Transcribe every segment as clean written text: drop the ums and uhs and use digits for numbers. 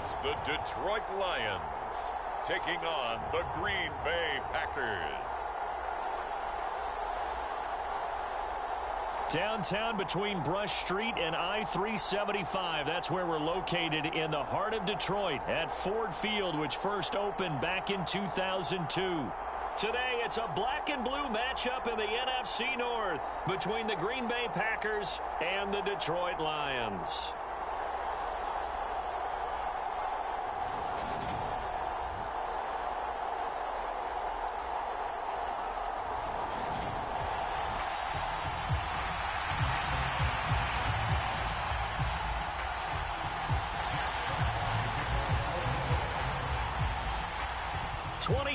It's the Detroit Lions taking on the Green Bay Packers. Downtown between Brush Street and I-375. That's where we're located in the heart of Detroit at Ford Field, which first opened back in 2002. Today, it's a black and blue matchup in the NFC North between the Green Bay Packers and the Detroit Lions.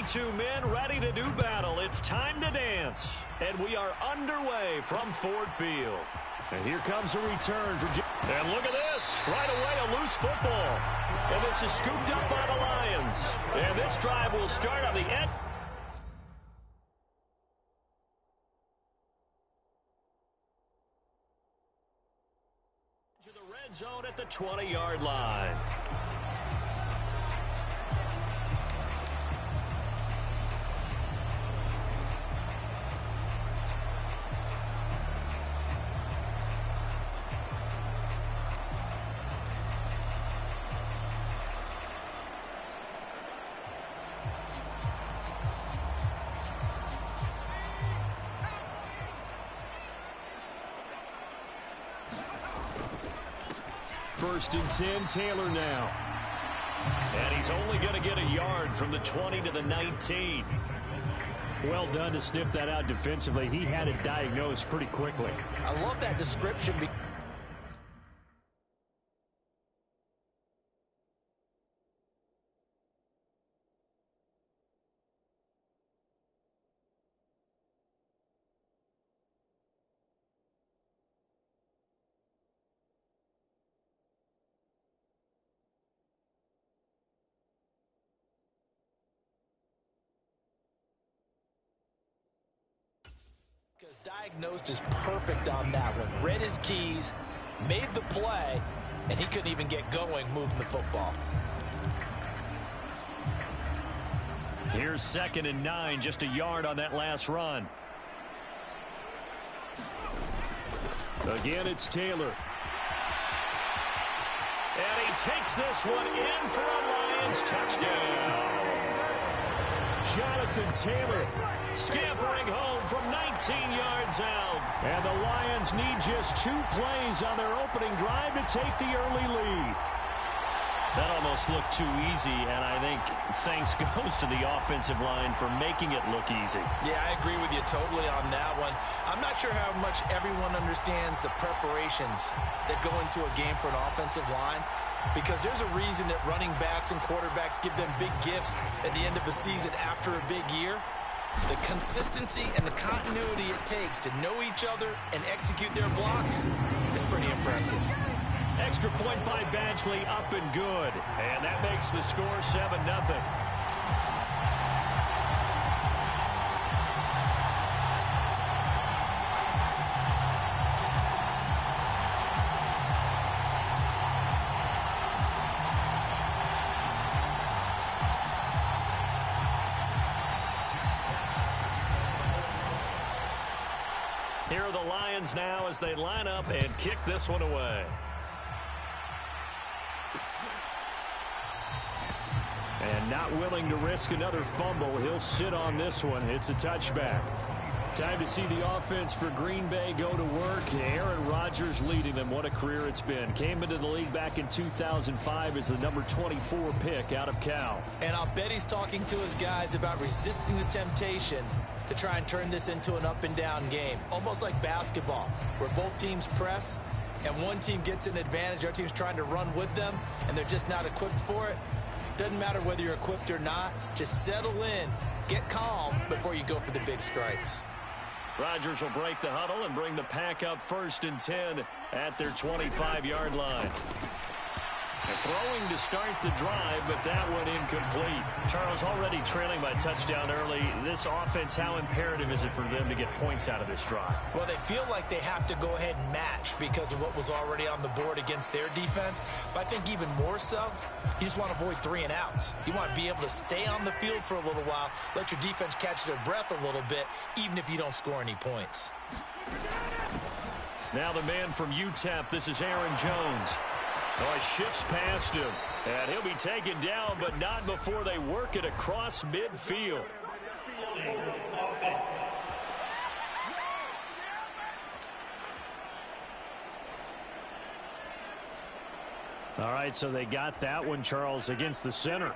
Two men ready to do battle. It's time to dance. And we are underway from Ford Field. And here comes a return for and look at this. Right away, a loose football. And this is scooped up by the Lions. And this drive will start on the end. To the red zone at the 20-yard line. First and 10, Taylor now. And he's only going to get a yard from the 20 to the 19. Well done to sniff that out defensively. He had it diagnosed pretty quickly. I love that description. Diagnosed is perfect on that one. Read his keys, made the play, and he couldn't even get going moving the football. Here's 2nd and 9, just a yard on that last run. Again, it's Taylor. And he takes this one in for a Lions touchdown. Jonathan Taylor scampering home from 19 yards out. And the Lions need just 2 plays on their opening drive to take the early lead. That almost looked too easy, and I think thanks goes to the offensive line for making it look easy. Yeah, I agree with you totally on that one. I'm not sure how much everyone understands the preparations that go into a game for an offensive line, because there's a reason that running backs and quarterbacks give them big gifts at the end of the season after a big year. The consistency and the continuity it takes to know each other and execute their blocks is pretty impressive. Extra point by Badgley, up and good. And that makes the score 7-0. Here are the Lions now as they line up and kick this one away. And not willing to risk another fumble, he'll sit on this one. It's a touchback. Time to see the offense for Green Bay go to work. Aaron Rodgers leading them. What a career it's been. Came into the league back in 2005 as the number 24 pick out of Cal. And I'll bet he's talking to his guys about resisting the temptation to try and turn this into an up-and-down game. Almost like basketball, where both teams press, and one team gets an advantage. Our team's trying to run with them, and they're just not equipped for it. Doesn't matter whether you're equipped or not. Just settle in, get calm before you go for the big strikes. Rodgers will break the huddle and bring the pack up 1st and 10 at their 25-yard line. They're throwing to start the drive, but that one incomplete. Charles, already trailing by touchdown early. This offense, how imperative is it for them to get points out of this drive? Well, they feel like they have to go ahead and match because of what was already on the board against their defense. But I think even more so, you just want to avoid 3 and outs. You want to be able to stay on the field for a little while, let your defense catch their breath a little bit, even if you don't score any points. Now the man from UTEP, this is Aaron Jones. Oh, he shifts past him, and he'll be taken down, but not before they work it across midfield. All right, so they got that one, Charles, against the center.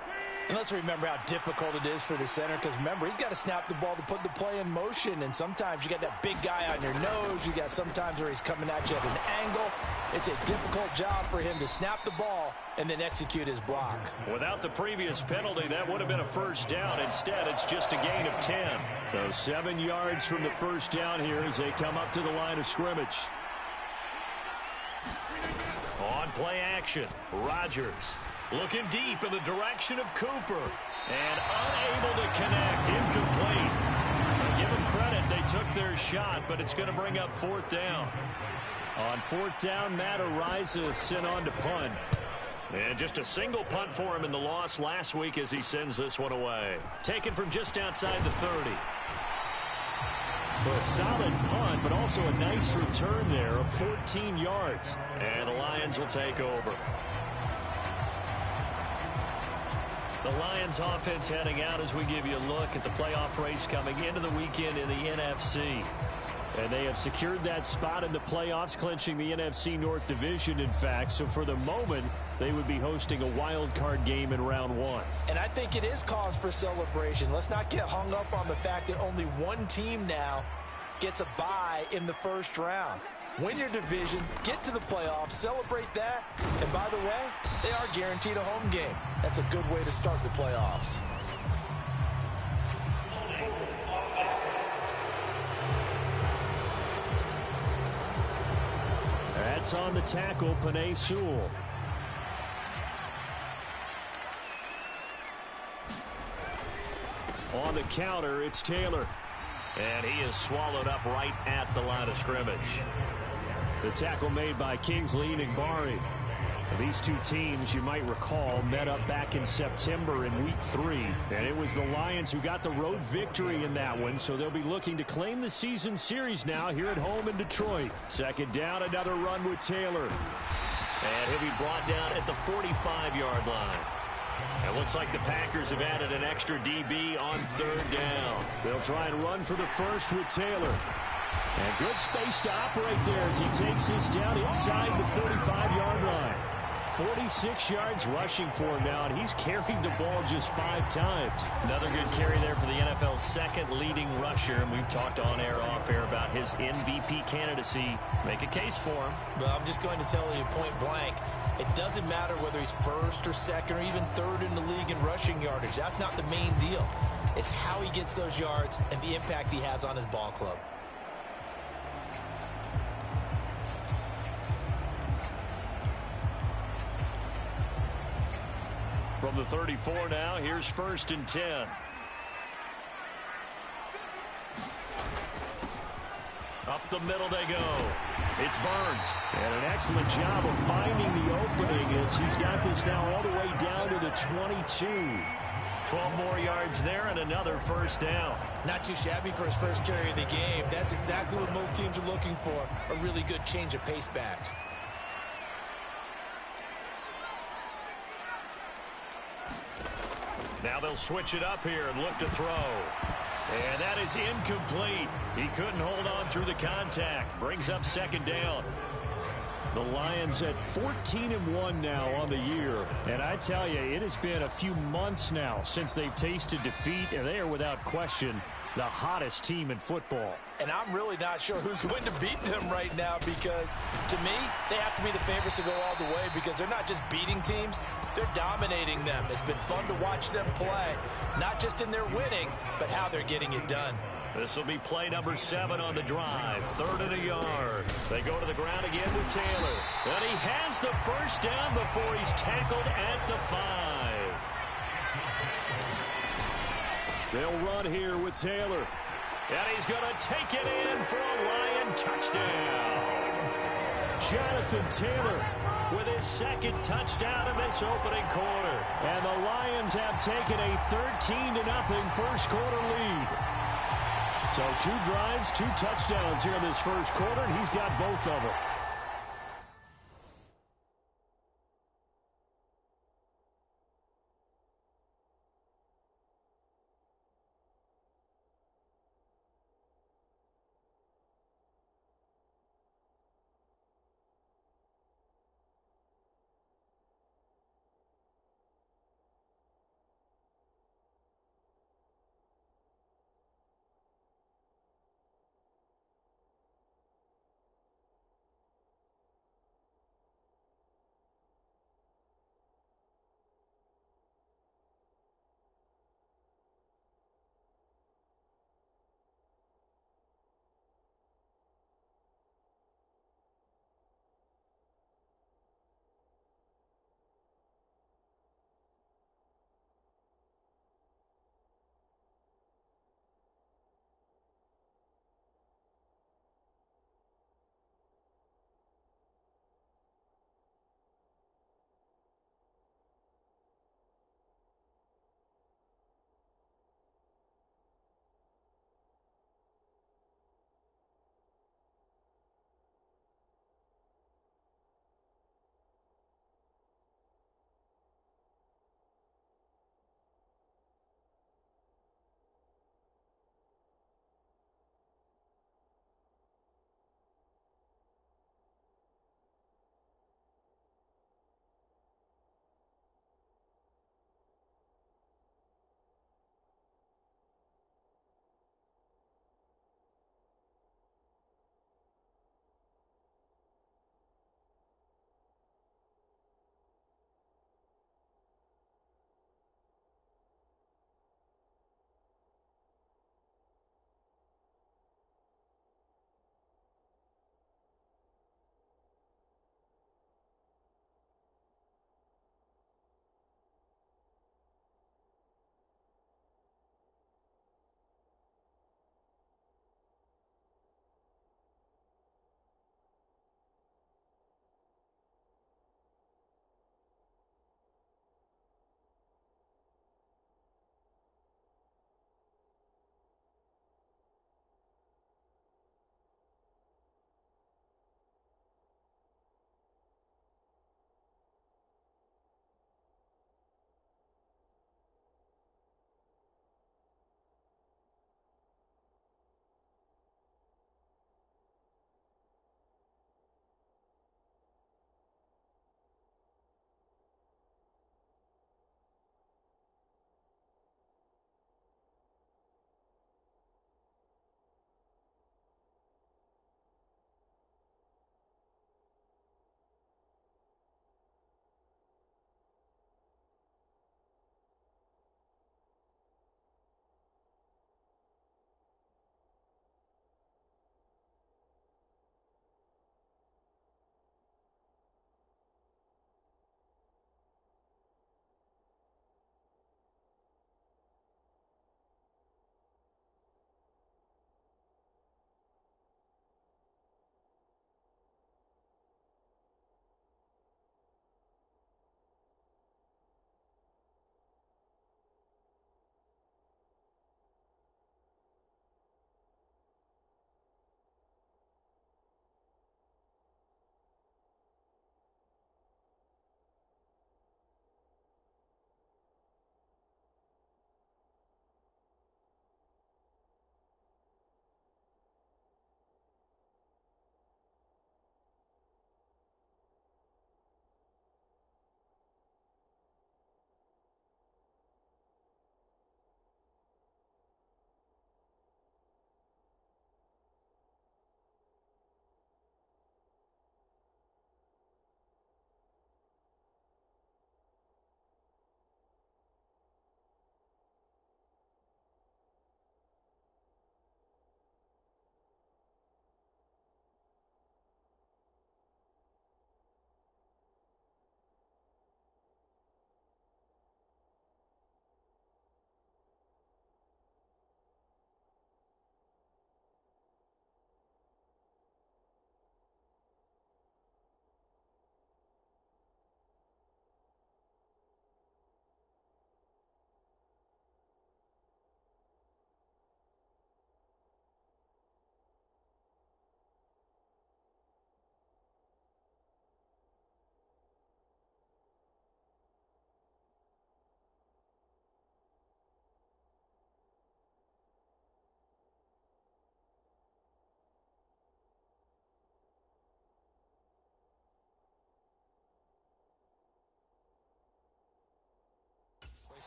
And let's remember how difficult it is for the center, because remember, he's got to snap the ball to put the play in motion, and sometimes you got that big guy on your nose. You got sometimes where he's coming at you at an angle. It's a difficult job for him to snap the ball and then execute his block. Without the previous penalty, that would have been a first down. Instead, it's just a gain of 10. So 7 yards from the first down here as they come up to the line of scrimmage. On play action, Rodgers looking deep in the direction of Cooper and unable to connect, incomplete. Give them credit, they took their shot, but it's going to bring up 4th down. On 4th down, Matt Araiza sent on to punt. And just a single punt for him in the loss last week as he sends this one away. Taken from just outside the 30. A solid punt, but also a nice return there of 14 yards. And the Lions will take over. The Lions offense heading out as we give you a look at the playoff race coming into the weekend in the NFC. And they have secured that spot in the playoffs, clinching the NFC North Division, in fact. So for the moment, they would be hosting a wild card game in round 1. And I think it is cause for celebration. Let's not get hung up on the fact that only one team now gets a bye in the first round. Win your division, get to the playoffs, celebrate that. And by the way, they are guaranteed a home game. That's a good way to start the playoffs. That's on the tackle, Penei Sewell. On the counter, it's Taylor. And he is swallowed up right at the line of scrimmage. The tackle made by Kingsley Enagbare. These two teams, you might recall, met up back in September in Week 3. And it was the Lions who got the road victory in that one, so they'll be looking to claim the season series now here at home in Detroit. 2nd down, another run with Taylor. And he'll be brought down at the 45-yard line. It looks like the Packers have added an extra DB on 3rd down. They'll try and run for the first with Taylor. And good space to operate there as he takes this down inside the 45-yard line. 46 yards rushing for him now, and he's carried the ball just 5 times. Another good carry there for the NFL's 2nd leading rusher, and we've talked on air, off air about his MVP candidacy. Make a case for him. Well, I'm just going to tell you point blank, it doesn't matter whether he's 1st or 2nd or even 3rd in the league in rushing yardage. That's not the main deal. It's how he gets those yards and the impact he has on his ball club. From the 34 now, here's 1st and 10. Up the middle they go. It's Burns. And an excellent job of finding the opening as he's got this now all the way down to the 22. 12 more yards there and another 1st down. Not too shabby for his first carry of the game. That's exactly what most teams are looking for, a really good change of pace back. Now they'll switch it up here and look to throw. And that is incomplete. He couldn't hold on through the contact. Brings up 2nd down. The Lions at 14-1 now on the year. And I tell you, it has been a few months now since they've tasted defeat, and they are without question the hottest team in football. And I'm really not sure who's going to beat them right now, because to me, they have to be the favorites to go all the way, because they're not just beating teams, they're dominating them. It's been fun to watch them play, not just in their winning, but how they're getting it done. This will be play number 7 on the drive. 3rd and a yard. They go to the ground again with Taylor. And he has the first down before he's tackled at the 5. They'll run here with Taylor. And he's going to take it in for a Lion touchdown. Jonathan Taylor with his 2nd touchdown in this opening quarter. And the Lions have taken a 13-0 first quarter lead. So 2 drives, 2 touchdowns here in this first quarter. He's got both of them.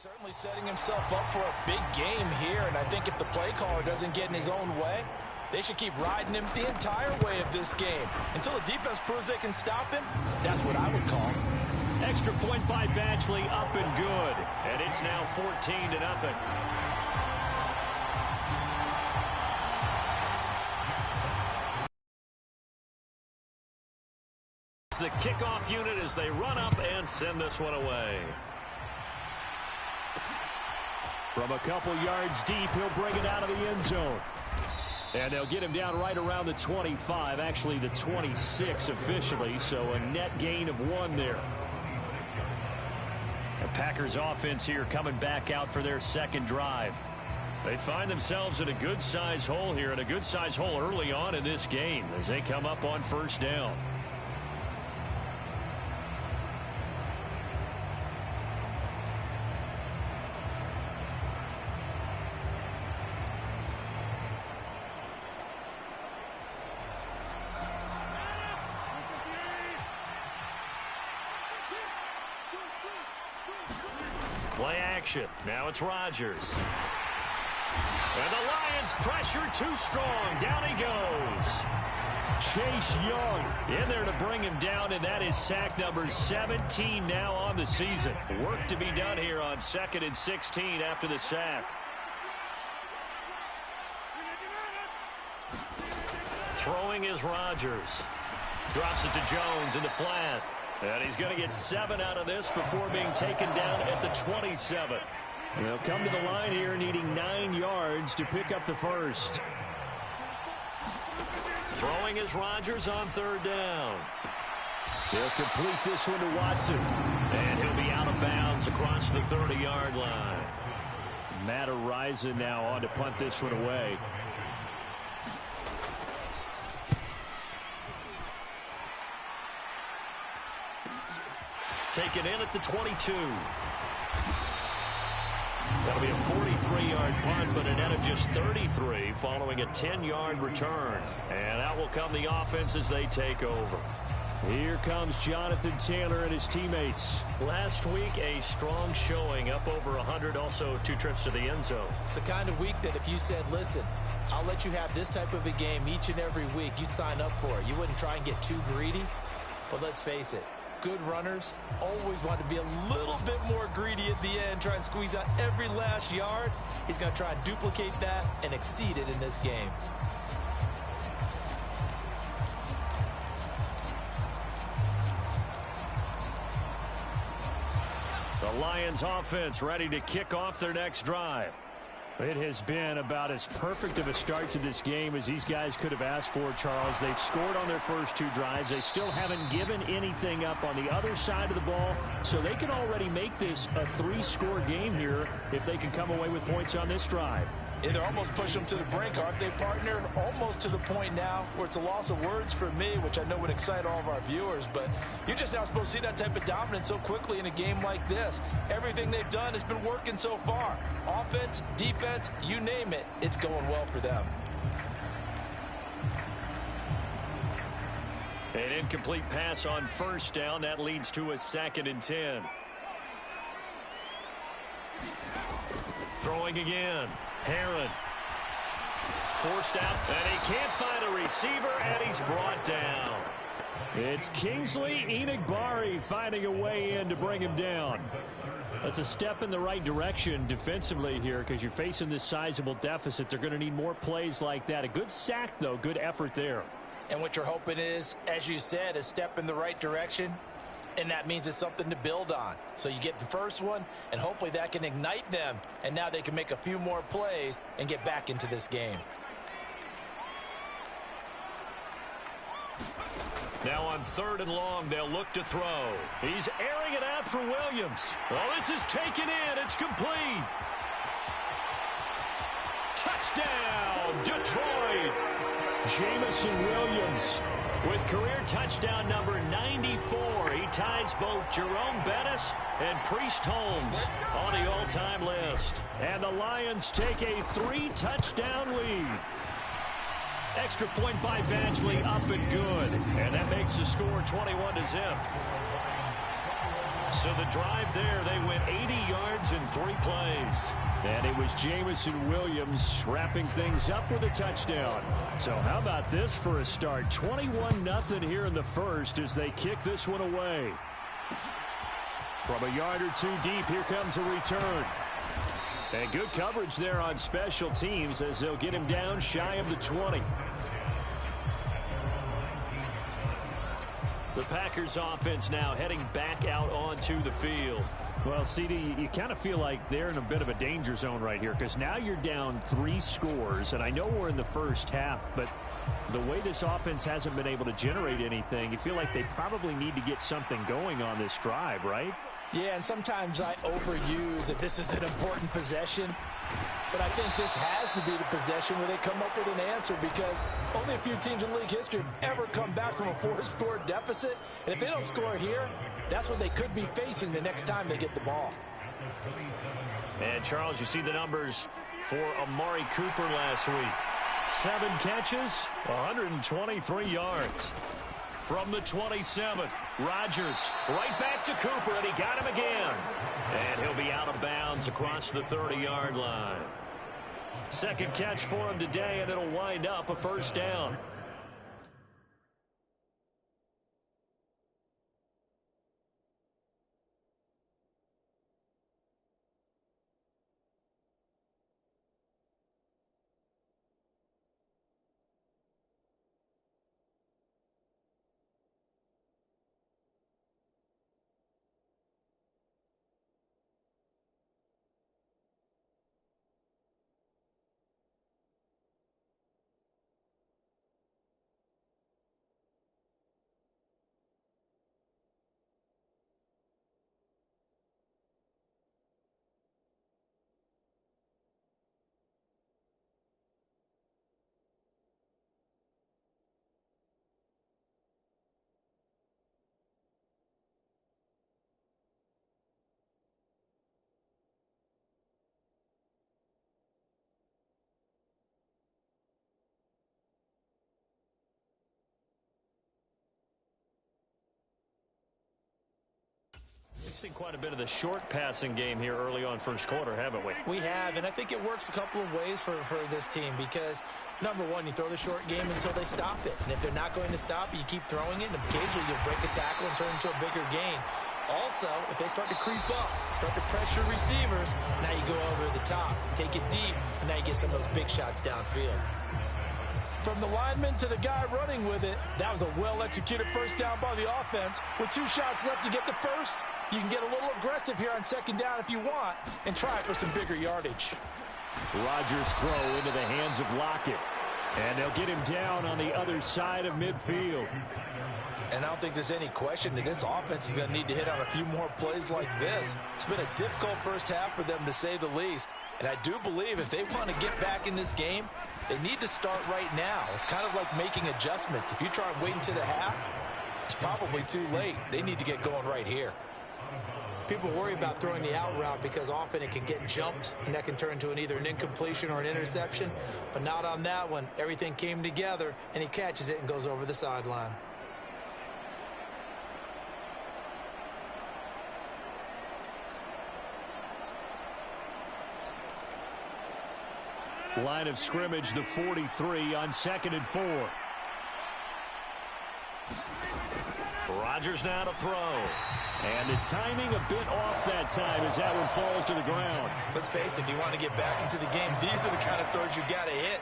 Certainly setting himself up for a big game here, and I think if the play caller doesn't get in his own way, they should keep riding him the entire way of this game. Until the defense proves they can stop him, that's what I would call. Extra point by Badgley, up and good. And it's now 14-0. The kickoff unit as they run up and send this one away. From a couple yards deep, he'll bring it out of the end zone. And they'll get him down right around the 25, actually the 26 officially, so a net gain of 1 there. The Packers offense here coming back out for their second drive. They find themselves in a good-sized hole here, and a good-sized hole early on in this game as they come up on first down. Play action. Now it's Rodgers. And the Lions pressure too strong. Down he goes. Chase Young in there to bring him down, and that is sack number 17 now on the season. Work to be done here on 2nd and 16 after the sack. Throwing is Rodgers. Drops it to Jones in the flat. And he's going to get 7 out of this before being taken down at the 27. They'll come to the line here needing 9 yards to pick up the first. Throwing is Rodgers on 3rd down. He'll complete this one to Watson. And he'll be out of bounds across the 30-yard line. Matt Araiza now on to punt this one away. Taken in at the 22. That'll be a 43-yard punt, but a net of just 33 following a 10-yard return. And out will come the offense as they take over. Here comes Jonathan Taylor and his teammates. Last week, a strong showing, up over 100, also 2 trips to the end zone. It's the kind of week that if you said, listen, I'll let you have this type of a game each and every week, you'd sign up for it. You wouldn't try and get too greedy. But let's face it, good runners always want to be a little bit more greedy at the end, try and squeeze out every last yard. He's going to try and duplicate that and exceed it in this game. The Lions offense ready to kick off their next drive. It has been about as perfect of a start to this game as these guys could have asked for, Charles. They've scored on their first 2 drives. They still haven't given anything up on the other side of the ball, so they can already make this a 3-score game here if they can come away with points on this drive. Yeah, they're almost pushing them to the brink, aren't they, partner? Almost to the point now where it's a loss of words for me, which I know would excite all of our viewers, but you're just now supposed to see that type of dominance so quickly in a game like this. Everything they've done has been working so far. Offense, defense, you name it, it's going well for them. An incomplete pass on first down. That leads to a 2nd and 10. Throwing again. Herron. Forced out, and he can't find a receiver, and he's brought down. It's Kingsley Enagbare finding a way in to bring him down. That's a step in the right direction defensively here because you're facing this sizable deficit. They're going to need more plays like that. A good sack, though. Good effort there. And what you're hoping is, as you said, a step in the right direction. And that means it's something to build on. So you get the first one, and hopefully that can ignite them. And now they can make a few more plays and get back into this game. Now on 3rd and long, they'll look to throw. He's airing it out for Williams. Oh, this is taken in. It's complete. Touchdown, Detroit. Jamison Williams with career touchdown number 94. He ties both Jerome Bettis and Priest Holmes on the all-time list. And the Lions take a 3-touchdown lead. Extra point by Badgley, up and good. And that makes the score 21-0. So the drive there, they went 80 yards in 3 plays. And it was Jameson Williams wrapping things up with a touchdown. So how about this for a start? 21-0 here in the first as they kick this one away. From a yard or two deep, here comes a return. And good coverage there on special teams as they'll get him down shy of the 20. The Packers offense now heading back out onto the field. Well, CD, you kind of feel like they're in a bit of a danger zone right here because now you're down 3 scores, and I know we're in the first half, but the way this offense hasn't been able to generate anything, you feel like they probably need to get something going on this drive, right? Yeah, and sometimes I overuse that this is an important possession. But I think this has to be the possession where they come up with an answer because only a few teams in league history have ever come back from a 4-score deficit. And if they don't score here, that's what they could be facing the next time they get the ball. And, Charles, you see the numbers for Amari Cooper last week. 7 catches, 123 yards. From the 27, Rodgers right back to Cooper, and he got him again. And he'll be out of bounds across the 30-yard line. Second catch for him today, and it'll wind up a first down. We've seen quite a bit of the short passing game here early on first quarter, haven't we? We have, and I think it works a couple of ways for this team because, number one, you throw the short game until they stop it. And if they're not going to stop it, you keep throwing it, and occasionally you'll break a tackle and turn it into a bigger gain. Also, if they start to creep up, start to pressure receivers, now you go over the top, take it deep, and now you get some of those big shots downfield. From the lineman to the guy running with it, that was a well-executed first down by the offense. With 2 shots left to get the first, you can get a little aggressive here on second down if you want and try for some bigger yardage. Rodgers' throw into the hands of Lockett. And they'll get him down on the other side of midfield. And I don't think there's any question that this offense is going to need to hit on a few more plays like this. It's been a difficult first half for them, to say the least. And I do believe if they want to get back in this game, they need to start right now. It's kind of like making adjustments. If you try and wait until the half, it's probably too late. They need to get going right here. People worry about throwing the out route because often it can get jumped, and that can turn into either an incompletion or an interception. But not on that one. Everything came together, and he catches it and goes over the sideline. Line of scrimmage, the 43 on 2nd and 4. Rodgers now to throw. And the timing a bit off that time as that one falls to the ground. Let's face it, if you want to get back into the game, these are the kind of throws you got to hit.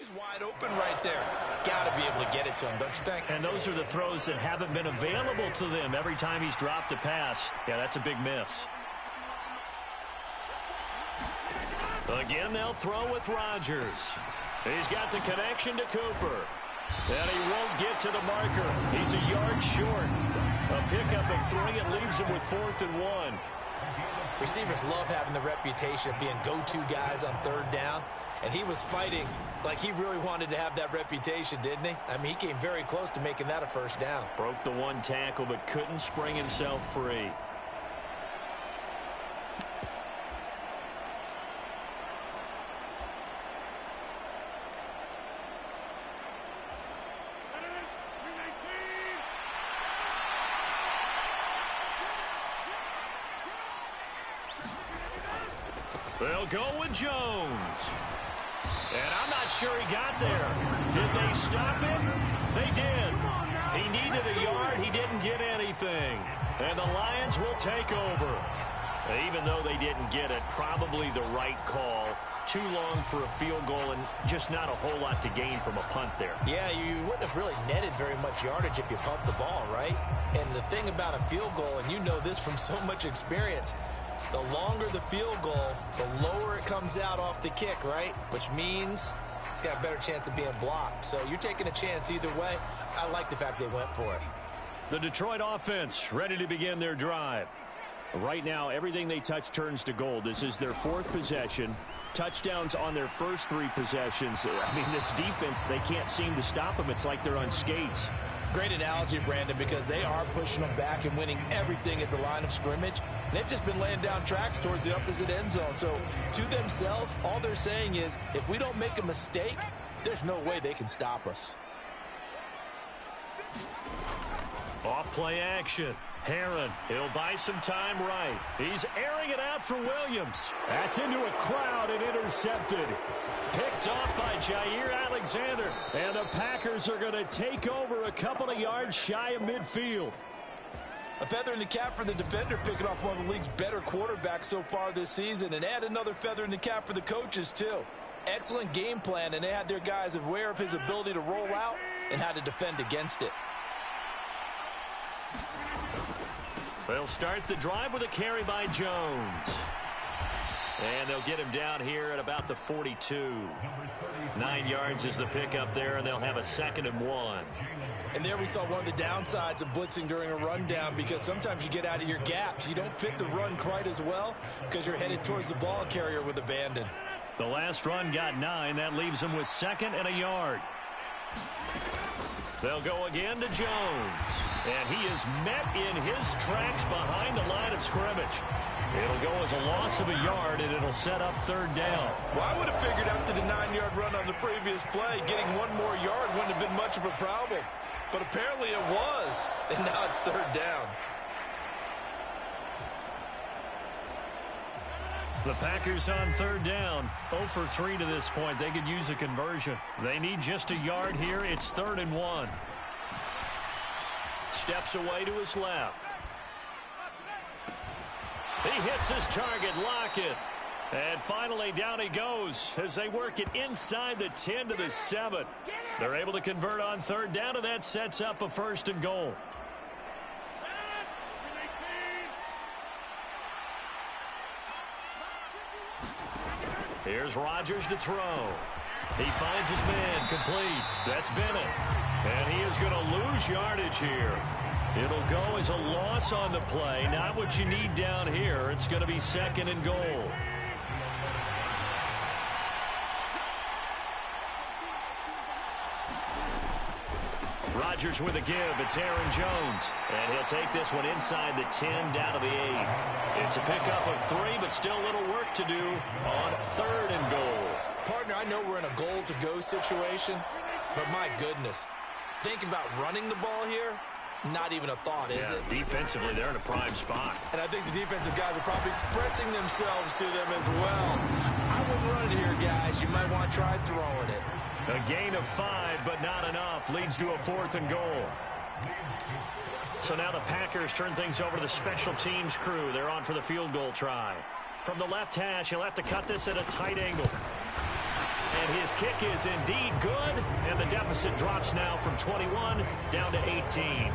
He's wide open right there. Got to be able to get it to him, don't you think? And those are the throws that haven't been available to them every time he's dropped a pass. Yeah, that's a big miss. Again, they'll throw with Rodgers. He's got the connection to Cooper. And he won't get to the marker. He's a yard short. A pickup of 3 and leaves him with 4th and 1. Receivers love having the reputation of being go-to guys on 3rd down. And he was fighting like he really wanted to have that reputation, didn't he? I mean, he came very close to making that a 1st down. Broke the 1 tackle, but couldn't spring himself free. They'll go with Jones. And I'm not sure he got there. Did they stop him? They did. He needed a yard. He didn't get anything. And the Lions will take over. Even though they didn't get it, probably the right call. Too long for a field goal and just not a whole lot to gain from a punt there. Yeah, you wouldn't have really netted very much yardage if you pumped the ball, right? And the thing about a field goal, and you know this from so much experience, the longer the field goal, the lower it comes out off the kick, right? Which means it's got a better chance of being blocked. So you're taking a chance either way. I like the fact they went for it. The Detroit offense ready to begin their drive. Right now, everything they touch turns to gold. This is their 4th possession. Touchdowns on their first 3 possessions. I mean, this defense, they can't seem to stop them. It's like they're on skates. Great analogy, Brandon, because they are pushing them back and winning everything at the line of scrimmage. And they've just been laying down tracks towards the opposite end zone. So to themselves, all they're saying is, if we don't make a mistake, there's no way they can stop us. Off play action. Herron, he'll buy some time right. He's airing it out for Williams. That's into a crowd and intercepted. Picked off by Jair Alexander. And the Packers are going to take over a couple of yards shy of midfield. A feather in the cap for the defender, picking off one of the league's better quarterbacks so far this season. And add another feather in the cap for the coaches, too. Excellent game plan, and they had their guys aware of his ability to roll out and how to defend against it. They'll start the drive with a carry by Jones. And they'll get him down here at about the 42. 9 yards is the pickup there, and they'll have a 2nd and 1. And there we saw one of the downsides of blitzing during a rundown, because sometimes you get out of your gaps. You don't fit the run quite as well because you're headed towards the ball carrier with abandon. The last run got 9. That leaves them with 2nd and a yard. They'll go again to Jones. And he is met in his tracks behind the line of scrimmage. It'll go as a loss of a yard, and it'll set up 3rd down. Well, I would have figured after the 9-yard run on the previous play, getting 1 more yard wouldn't have been much of a problem. But apparently it was, and now it's 3rd down. The Packers on 3rd down, 0 for 3 to this point. They could use a conversion. They need just a yard here. It's 3rd and 1. Steps away to his left. He hits his target, Lockett. And finally down he goes as they work it inside the 10 to the 7. They're able to convert on 3rd down, and that sets up a 1st and goal. Here's Rodgers to throw. He finds his man, complete. That's Bennett. And he is going to lose yardage here. It'll go as a loss on the play. Not what you need down here. It's going to be 2nd and goal. Rodgers with a give. It's Aaron Jones. And he'll take this one inside the 10 down to the 8. It's a pickup of 3, but still a little work to do on 3rd and goal. Partner, I know we're in a goal-to-go situation, but my goodness. Think about running the ball here. Not even a thought, is it? Defensively, they're in a prime spot. And I think the defensive guys are probably expressing themselves to them as well. I wouldn't run it here, guys. You might want to try throwing it. A gain of 5, but not enough. Leads to a 4th and goal. So now the Packers turn things over to the special teams crew. They're on for the field goal try. From the left hash, he'll have to cut this at a tight angle. And his kick is indeed good, and the deficit drops now from 21 down to 18.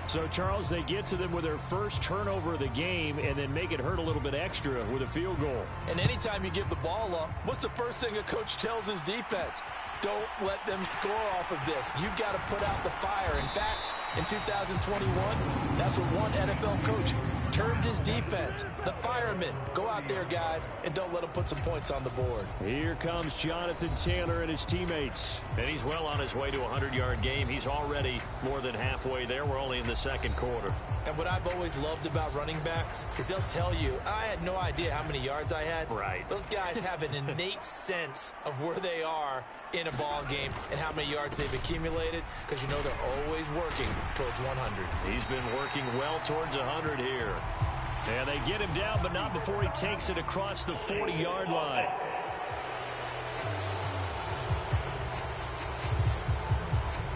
So, Charles, they get to them with their first turnover of the game and then make it hurt a little bit extra with a field goal. And anytime you give the ball up, what's the first thing a coach tells his defense? Don't let them score off of this. You've got to put out the fire. In fact, in 2021, that's what one NFL coach termed his defense. The firemen. Go out there, guys, and don't let them put some points on the board. Here comes Jonathan Taylor and his teammates. And he's well on his way to a 100-yard game. He's already more than halfway there. We're only in the second quarter. And what I've always loved about running backs is they'll tell you, I had no idea how many yards I had. Right. Those guys have an innate sense of where they are in a ball game and how many yards they've accumulated, because you know they're always working towards 100. He's been working well towards 100 here. And they get him down, but not before he takes it across the 40-yard line.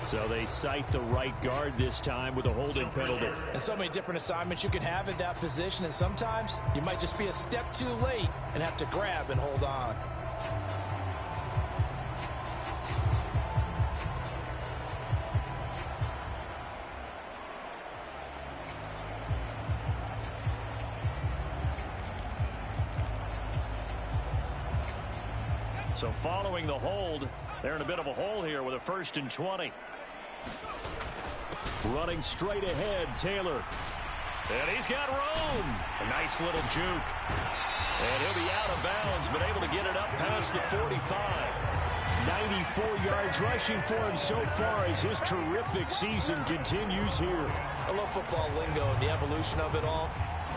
So they cite the right guard this time with a holding penalty. And so many different assignments you can have at that position, and sometimes you might just be a step too late and have to grab and hold on. So following the hold, they're in a bit of a hole here with a 1st and 20. Running straight ahead, Taylor. And he's got room. A nice little juke. And he'll be out of bounds, but able to get it up past the 45. 94 yards rushing for him so far as his terrific season continues here. I love football lingo and the evolution of it all.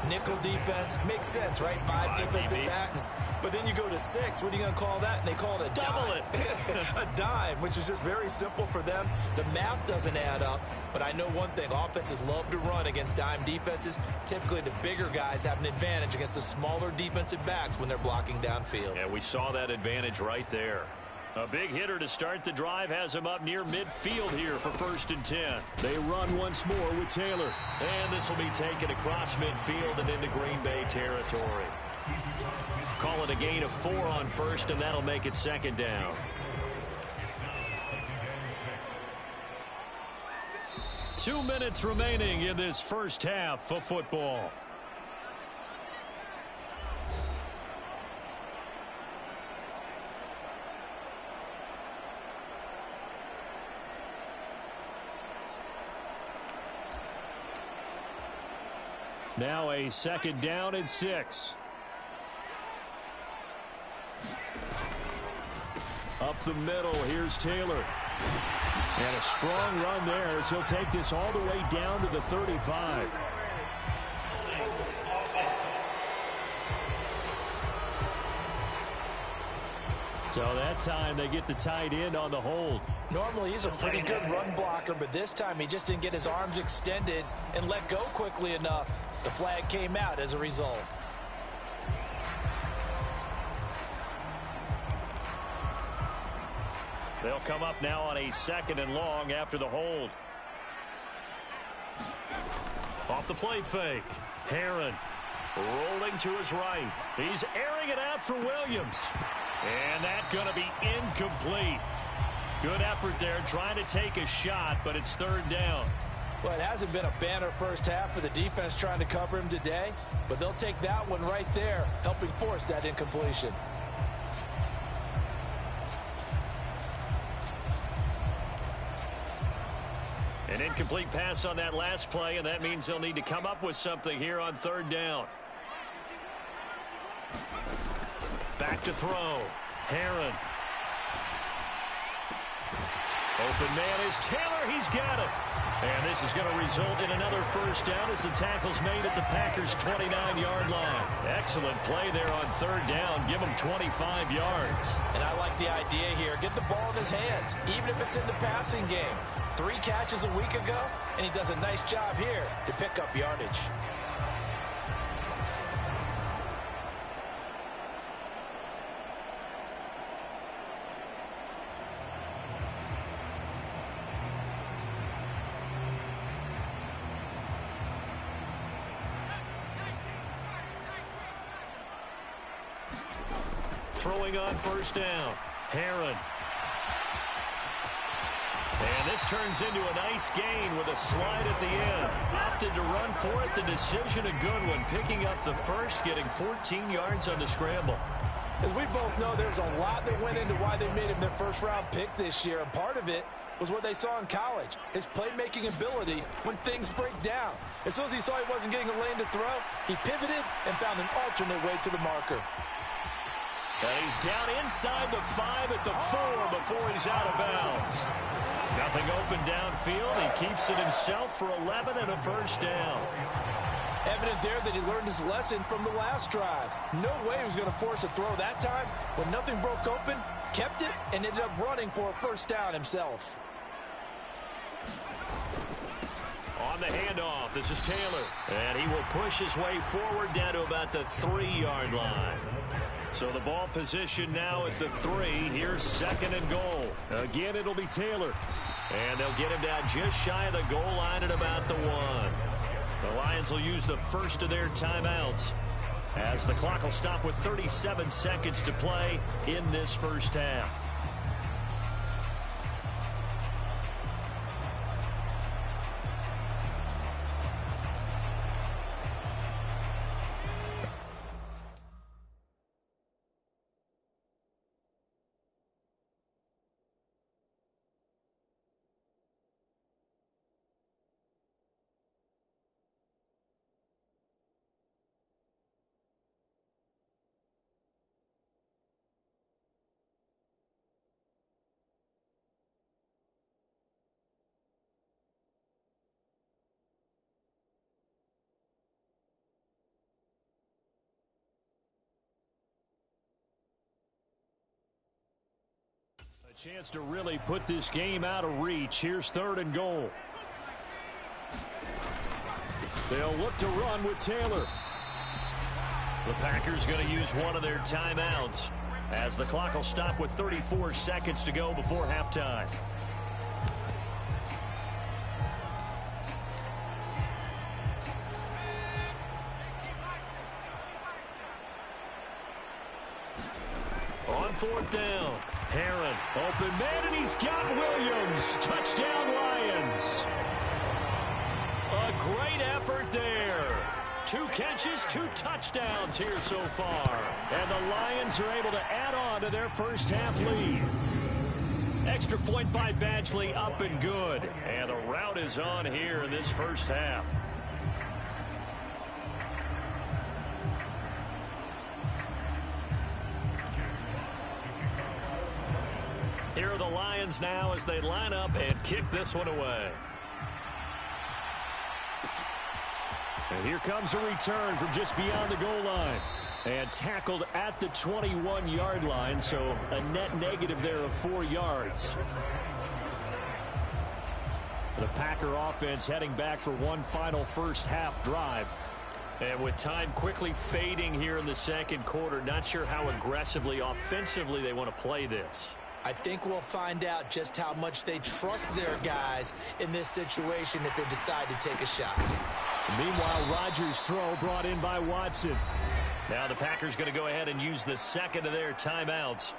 Nickel defense makes sense, right? Five defensive backs. But then you go to 6. What are you going to call that? And they call it a double dime. it. A dime, which is just very simple for them. The math doesn't add up. But I know one thing. Offenses love to run against dime defenses. Typically, the bigger guys have an advantage against the smaller defensive backs when they're blocking downfield. Yeah, we saw that advantage right there. A big hitter to start the drive has him up near midfield here for 1st and 10. They run once more with Taylor. And this will be taken across midfield and into Green Bay territory. Call it a gain of 4 on 1st, and that'll make it 2nd down. Two minutes remaining in this first half of football. Now a 2nd down and 6. Up the middle, here's Taylor. And a strong run there as he'll take this all the way down to the 35. So that time they get the tight end on the hold. Normally he's a pretty good run blocker, but this time he just didn't get his arms extended and let go quickly enough. The flag came out as a result. They'll come up now on a 2nd and long after the hold. Off the play fake. Herron rolling to his right. He's airing it out for Williams. And that's going to be incomplete. Good effort there trying to take a shot, but it's 3rd down. Well, it hasn't been a banner first half for the defense trying to cover him today, but they'll take that one right there, helping force that incompletion. An incomplete pass on that last play, and that means they'll need to come up with something here on 3rd down. Back to throw. Herron. Open man is Taylor. He's got it. And this is going to result in another 1st down as the tackle's made at the Packers' 29-yard line. Excellent play there on 3rd down. Give him 25 yards. And I like the idea here. Get the ball in his hands, even if it's in the passing game. 3 catches a week ago, and he does a nice job here to pick up yardage. Throwing on first down. Herron. And this turns into a nice gain with a slide at the end. Opted to run for it. The decision a good one. Picking up the first, getting 14 yards on the scramble. As we both know, there's a lot that went into why they made him their first-round pick this year. And part of it was what they saw in college, his playmaking ability when things break down. As soon as he saw he wasn't getting a lane to throw, he pivoted and found an alternate way to the marker. And he's down inside the 5 at the 4 before he's out of bounds. Nothing open downfield. He keeps it himself for 11 and a first down. Evident there that he learned his lesson from the last drive. No way he was going to force a throw that time. When nothing broke open, kept it, and ended up running for a first down himself. On the handoff, this is Taylor. And he will push his way forward down to about the 3-yard line. So the ball position now at the 3. Here's second and goal. Again, it'll be Taylor. And they'll get him down just shy of the goal line at about the 1. The Lions will use the first of their timeouts as the clock will stop with 37 seconds to play in this first half. Chance to really put this game out of reach. Here's third and goal. They'll look to run with Taylor. The Packers going to use one of their timeouts as the clock will stop with 34 seconds to go before halftime. On fourth down. Herron, open man, and he's got Williams. Touchdown, Lions. A great effort there. 2 catches, 2 touchdowns here so far. And the Lions are able to add on to their first half lead. Extra point by Badgley, up and good. And the rout is on here in this first half. Here are the Lions now as they line up and kick this one away. And here comes a return from just beyond the goal line. And tackled at the 21-yard line, so a net negative there of 4 yards. The Packer offense heading back for one final first half drive. And with time quickly fading here in the second quarter, not sure how aggressively, offensively they want to play this. I think we'll find out just how much they trust their guys in this situation if they decide to take a shot. Meanwhile, Rodgers' throw brought in by Watson. Now the Packers going to go ahead and use the second of their timeouts.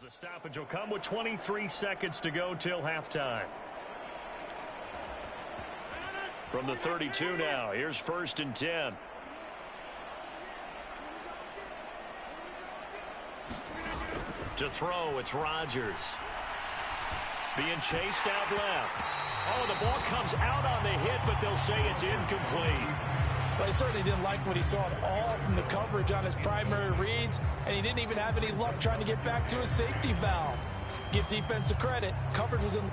The stoppage will come with 23 seconds to go till halftime. From the 32 now, here's 1st and 10. To throw, it's Rodgers. Being chased out left. Oh, the ball comes out on the hit, but they'll say it's incomplete. Well, he certainly didn't like what he saw at all from the coverage on his primary reads, and he didn't even have any luck trying to get back to his safety valve. Give defense a credit. Coverage was in...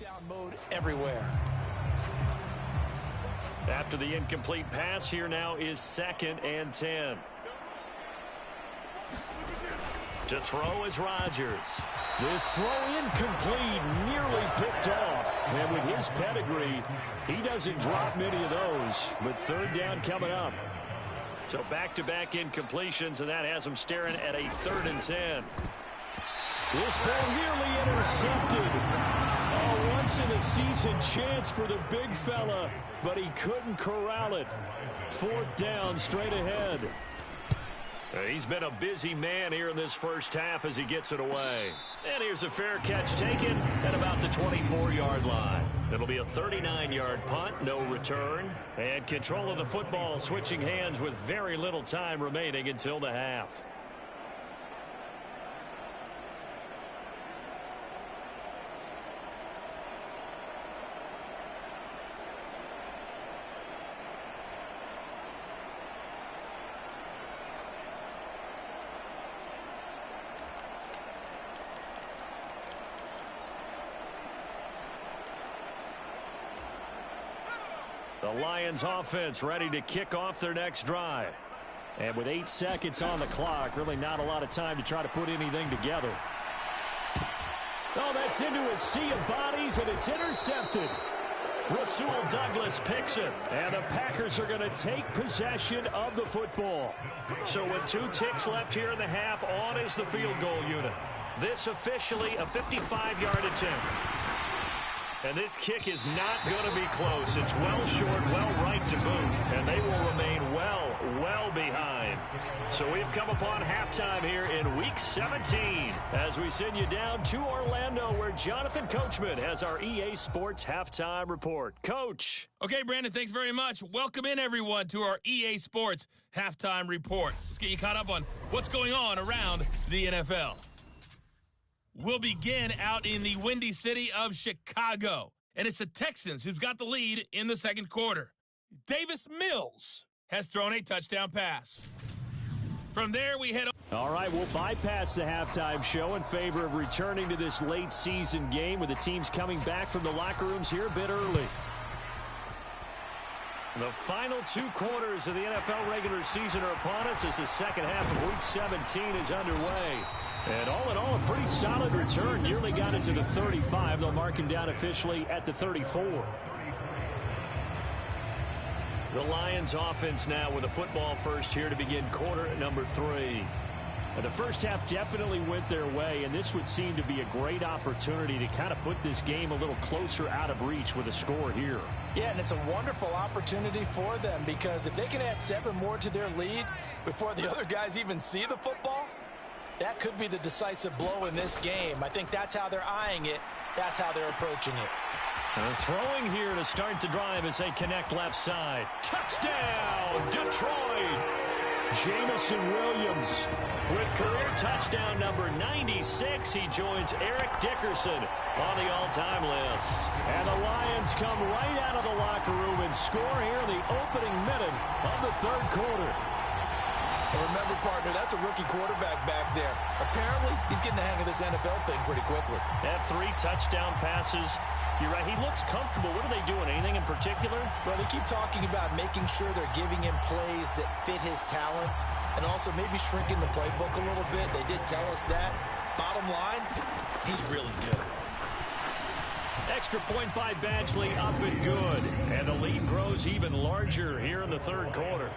Down mode everywhere. After the incomplete pass, here now is 2nd and 10. To throw is Rodgers. This throw incomplete, nearly picked off. And with his pedigree, he doesn't drop many of those. But 3rd down coming up. So back-to-back incompletions, and that has him staring at a 3rd and 10. This ball nearly intercepted. A once-in-a-season chance for the big fella, but he couldn't corral it. 4th down, straight ahead. He's been a busy man here in this first half as he gets it away. And here's a fair catch taken at about the 24-yard line. It'll be a 39-yard punt, no return. And control of the football switching hands with very little time remaining until the half. The Lions offense ready to kick off their next drive. And with 8 seconds on the clock, really not a lot of time to try to put anything together. Oh, that's into a sea of bodies, and it's intercepted. Rasul Douglas picks it. And the Packers are going to take possession of the football. So with 2 ticks left here in the half, on is the field goal unit. This officially a 55-yard attempt. And this kick is not going to be close. It's well short, well right to boot. And they will remain well behind. So we've come upon halftime here in Week 17 as we send you down to Orlando where Jonathan Coachman has our EA Sports Halftime Report. Coach. Okay, Brandon, thanks very much. Welcome in, everyone, to our EA Sports Halftime Report. Let's get you caught up on what's going on around the NFL. We'll begin out in the windy city of Chicago. And it's the Texans who've got the lead in the second quarter. Davis Mills has thrown a touchdown pass. From there, we head... All right, we'll bypass the halftime show in favor of returning to this late season game with the teams coming back from the locker rooms here a bit early. The final 2 quarters of the NFL regular season are upon us as the second half of Week 17 is underway. And all in all, a pretty solid return. Nearly got it to the 35. They'll mark him down officially at the 34. The Lions offense now with a football first here to begin quarter number 3. And the first half definitely went their way, and this would seem to be a great opportunity to kind of put this game a little closer out of reach with a score here. Yeah, and it's a wonderful opportunity for them because if they can add 7 more to their lead before the other guys even see the football, that could be the decisive blow in this game. I think that's how they're eyeing it. That's how they're approaching it. Throwing here to start the drive as they connect left side. Touchdown, Detroit! Jameson Williams with career touchdown number 96. He joins Eric Dickerson on the all-time list. And the Lions come right out of the locker room and score here in the opening minute of the third quarter. And remember, partner, that's a rookie quarterback back there. Apparently, he's getting the hang of this NFL thing pretty quickly. That 3 touchdown passes. You're right. He looks comfortable. What are they doing? Anything in particular? Well, they keep talking about making sure they're giving him plays that fit his talents and also maybe shrinking the playbook a little bit. They did tell us that. Bottom line, he's really good. Extra point by Badgley, up and good. And the lead grows even larger here in the third quarter.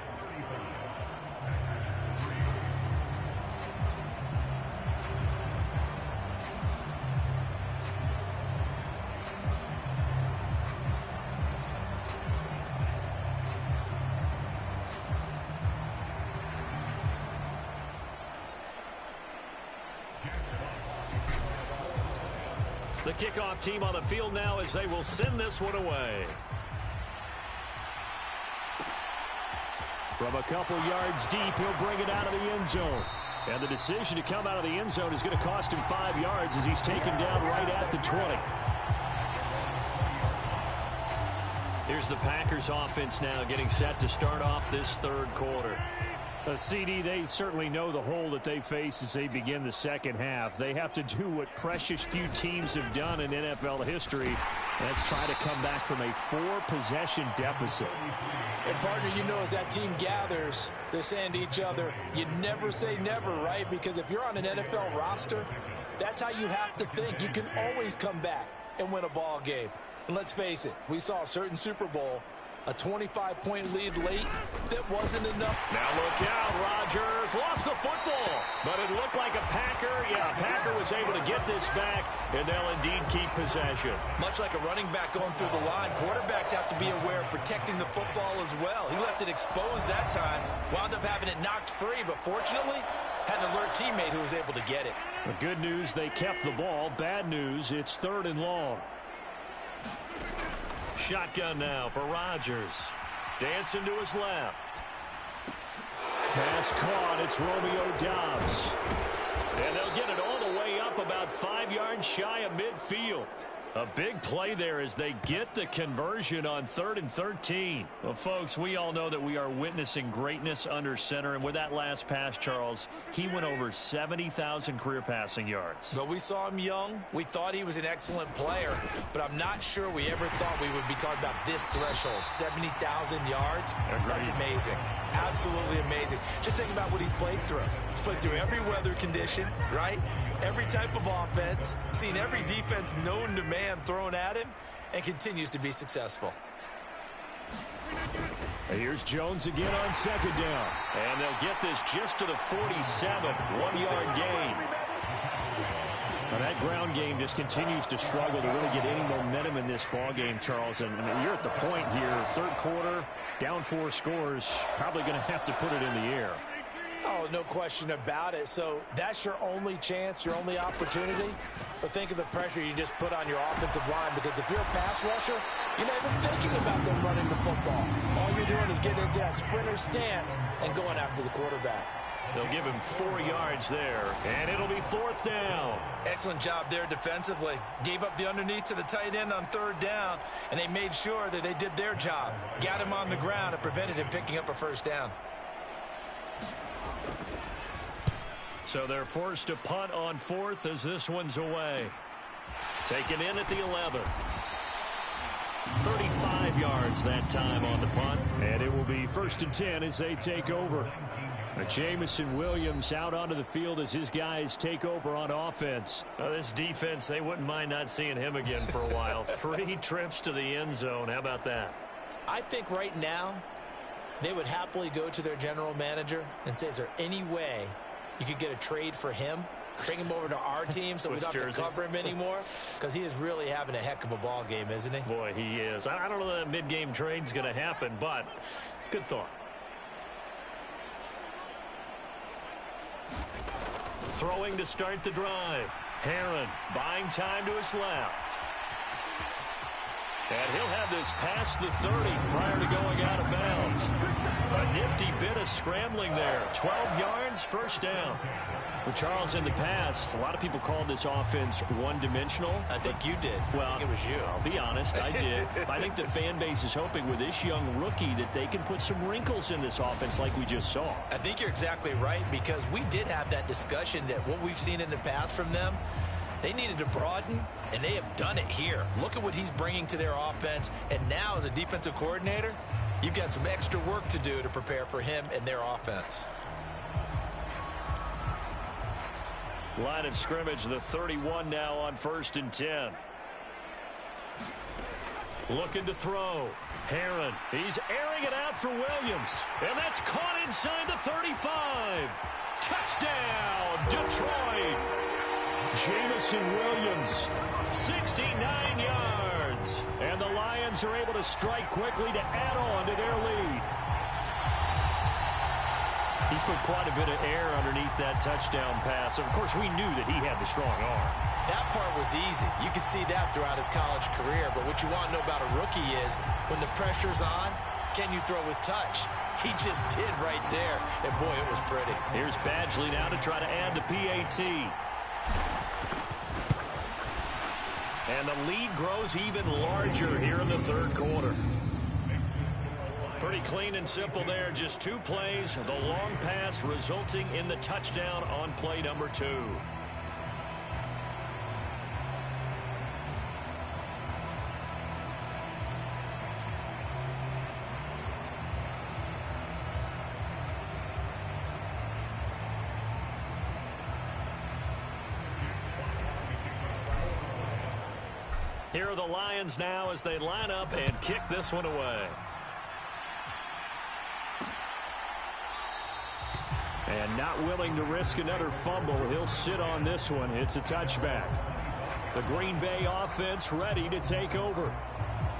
The kickoff team on the field now as they will send this one away. From a couple yards deep, he'll bring it out of the end zone. And the decision to come out of the end zone is going to cost him 5 yards as he's taken down right at the 20. Here's the Packers offense now getting set to start off this third quarter. CD, they certainly know the hole that they face as they begin the second half. They have to do what precious few teams have done in NFL history. That's try to come back from a 4-possession deficit. And, partner, you know as that team gathers, they're saying to each other, you never say never, right? Because if you're on an NFL roster, that's how you have to think. You can always come back and win a ball game. And let's face it, we saw a certain Super Bowl, a 25-point lead late, that wasn't enough. Now look out, Rodgers lost the football, but it looked like a Packer. Yeah, Packer was able to get this back, and they'll indeed keep possession. Much like a running back going through the line, quarterbacks have to be aware of protecting the football as well. He left it exposed that time, wound up having it knocked free, but fortunately, had an alert teammate who was able to get it. The good news, they kept the ball. Bad news, it's 3rd and long. Shotgun now for Rodgers. Dancing to his left. Pass caught. It's Romeo Doubs. And they'll get it all the way up about 5 yards shy of midfield. A big play there as they get the conversion on 3rd and 13. Well, folks, we all know that we are witnessing greatness under center. And with that last pass, Charles, he went over 70,000 career passing yards. But we saw him young. We thought he was an excellent player. But I'm not sure we ever thought we would be talking about this threshold, 70,000 yards. Agreed. That's amazing. Absolutely amazing. Just think about what he's played through. He's played through every weather condition, right? Every type of offense, seen every defense known to man thrown at him, and continues to be successful. Here's Jones again on 2nd down. And they'll get this just to the 47th, 1-yard gain. Now that ground game just continues to struggle to really get any momentum in this ball game, Charles. And you're at the point here, third quarter, down 4 scores, probably going to have to put it in the air. Oh, no question about it. So that's your only chance, your only opportunity. But think of the pressure you just put on your offensive line, because if you're a pass rusher, you're not even thinking about them running the football. All you're doing is getting into that sprinter stance and going after the quarterback. They'll give him 4 yards there, and it'll be 4th down. Excellent job there defensively. Gave up the underneath to the tight end on 3rd down, and they made sure that they did their job. Got him on the ground and prevented him picking up a 1st down. So they're forced to punt on 4th as this one's away. Taken in at the 11. 35 yards that time on the punt. And it will be 1st and 10 as they take over. Jamison Williams out onto the field as his guys take over on offense. This defense, they wouldn't mind not seeing him again for a while. 3 trips to the end zone. How about that? I think right now they would happily go to their general manager and say, is there any way you could get a trade for him? Bring him over to our team so we don't have to cover him anymore? Because he is really having a heck of a ball game, isn't he? Boy, he is. I don't know that mid-game trade's going to happen, but good thought. Throwing to start the drive. Herron buying time to his left. And he'll have this past the 30 prior to going out of bounds. A nifty bit of scrambling there. 12 yards, first down. Well, Charles, in the past, a lot of people called this offense one-dimensional. I think you did. Well, I think it was you. I'll be honest, I did. I think the fan base is hoping with this young rookie that they can put some wrinkles in this offense like we just saw. I think you're exactly right, because we did have that discussion that what we've seen in the past from them, they needed to broaden, and they have done it here. Look at what he's bringing to their offense, and now as a defensive coordinator, you've got some extra work to do to prepare for him and their offense. Line of scrimmage, the 31 now on 1st and 10. Looking to throw. Herron, he's airing it out for Williams. And that's caught inside the 35. Touchdown, Detroit. Jamison Williams. 69 yards. And the Lions are able to strike quickly to add on to their lead. He put quite a bit of air underneath that touchdown pass. Of course, we knew that he had the strong arm. That part was easy. You could see that throughout his college career. But what you want to know about a rookie is when the pressure's on, can you throw with touch? He just did right there. And, boy, it was pretty. Here's Badgley now to try to add the PAT. And the lead grows even larger here in the third quarter. Pretty clean and simple there. Just 2 plays. The long pass resulting in the touchdown on play number 2. Here are the Lions now as they line up and kick this one away. And not willing to risk another fumble. He'll sit on this one. It's a touchback. The Green Bay offense ready to take over.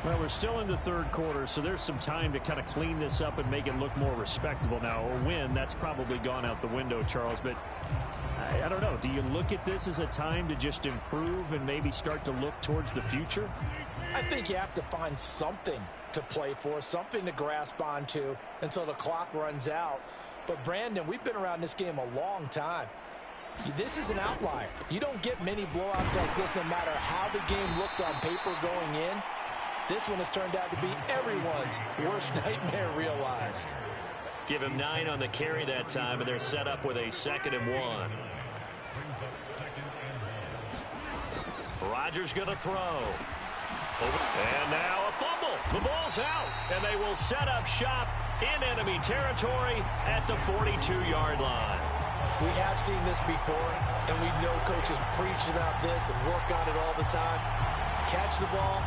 Well, we're still in the third quarter, so there's some time to kind of clean this up and make it look more respectable now. A win, that's probably gone out the window, Charles. But I don't know. Do you look at this as a time to just improve and maybe start to look towards the future? I think you have to find something to play for, something to grasp onto until the clock runs out. But, Brandon, we've been around this game a long time. This is an outlier. You don't get many blowouts like this no matter how the game looks on paper going in. This one has turned out to be everyone's worst nightmare realized. Give him 9 on the carry that time, and they're set up with a 2nd and 1. Rodgers going to throw. And now a fumble. The ball's out, and they will set up shop in enemy territory at the 42-yard line. We have seen this before, and we know coaches preach about this and work on it all the time. Catch the ball.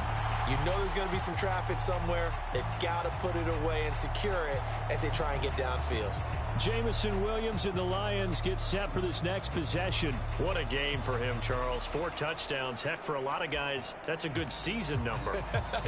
You know there's going to be some traffic somewhere. They've got to put it away and secure it as they try and get downfield. Jamison Williams and the Lions get set for this next possession. What a game for him, Charles. 4 touchdowns. Heck, for a lot of guys, that's a good season number.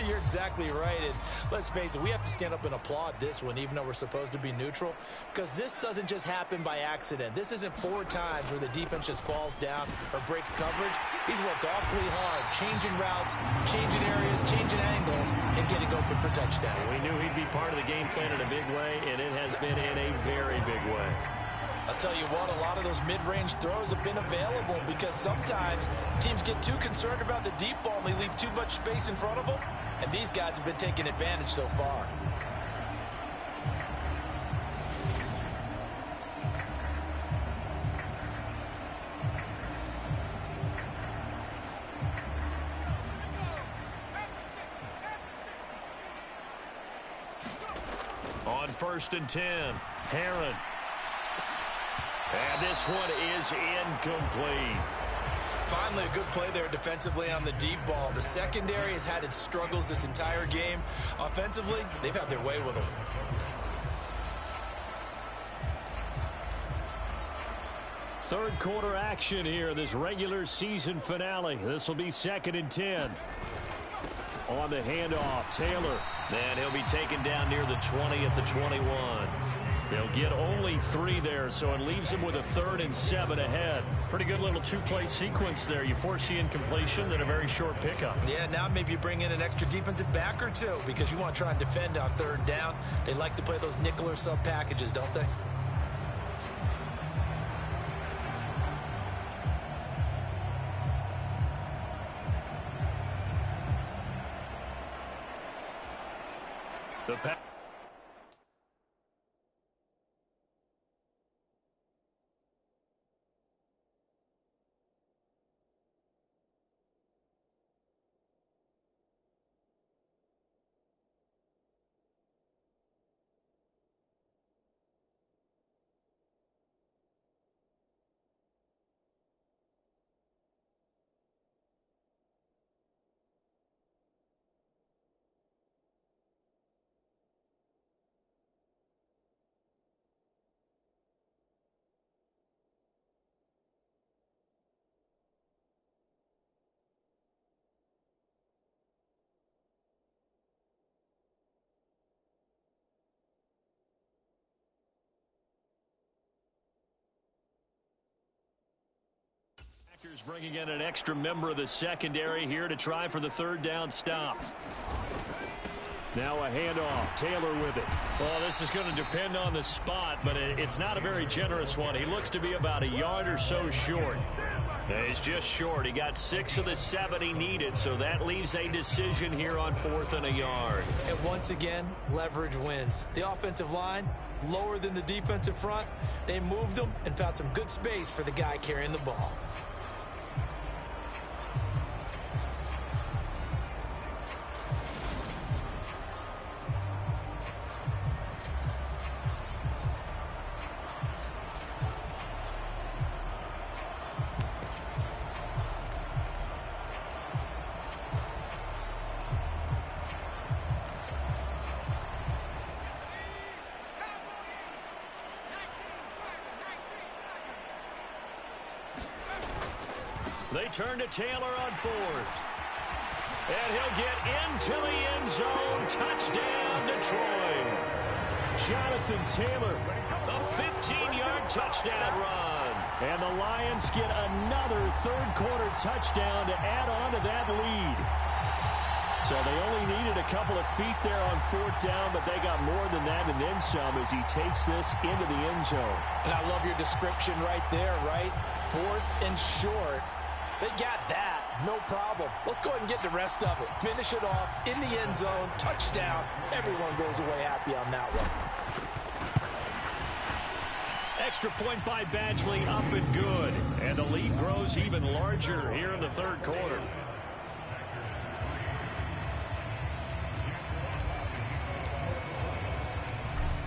You're exactly right. And let's face it, we have to stand up and applaud this one, even though we're supposed to be neutral, because this doesn't just happen by accident. This isn't 4 times where the defense just falls down or breaks coverage. He's worked awfully hard, changing routes, changing areas, changing angles, and getting open for touchdown. We knew he'd be part of the game plan in a big way, and it has been in a very big way. I'll tell you what, a lot of those mid-range throws have been available because sometimes teams get too concerned about the deep ball and they leave too much space in front of them, and these guys have been taking advantage so far. 1st and 10. Herron. And this one is incomplete. Finally, a good play there defensively on the deep ball. The secondary has had its struggles this entire game. Offensively, they've had their way with them. Third quarter action here, this regular season finale. This will be 2nd and 10. On the handoff, Taylor. And he'll be taken down near the 20 at the 21. They'll get only 3 there, so it leaves them with a 3rd and 7 ahead. Pretty good little 2-play sequence there. You force the incompletion, then a very short pickup. Yeah, now maybe you bring in an extra defensive back or two because you want to try and defend on 3rd down. They like to play those nickel or sub packages, don't they? The pass. Packers bringing in an extra member of the secondary here to try for the 3rd down stop. Now a handoff. Taylor with it. Well, this is going to depend on the spot, but it's not a very generous one. He looks to be about a yard or so short. He's just short. He got 6 of the 7 he needed, so that leaves a decision here on 4th and a yard. And once again, leverage wins. The offensive line, lower than the defensive front. They moved them and found some good space for the guy carrying the ball. They turn to Taylor on 4th. And he'll get into the end zone. Touchdown, Detroit. Jonathan Taylor. A 15-yard touchdown run. And the Lions get another 3rd quarter touchdown to add on to that lead. So they only needed a couple of feet there on 4th down, but they got more than that and then some as he takes this into the end zone. And I love your description right there, right? 4th and short. They got that. No problem. Let's go ahead and get the rest of it. Finish it off in the end zone. Touchdown. Everyone goes away happy on that one. Extra point by Badgley, up and good. And the lead grows even larger here in the 3rd quarter.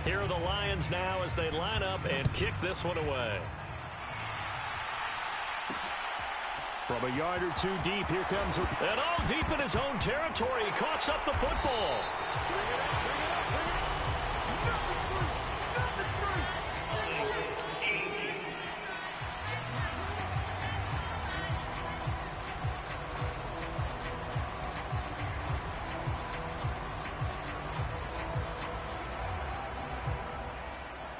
Here are the Lions now as they line up and kick this one away. From a yard or 2 deep, here comes and all deep in his own territory. He coughs up the football.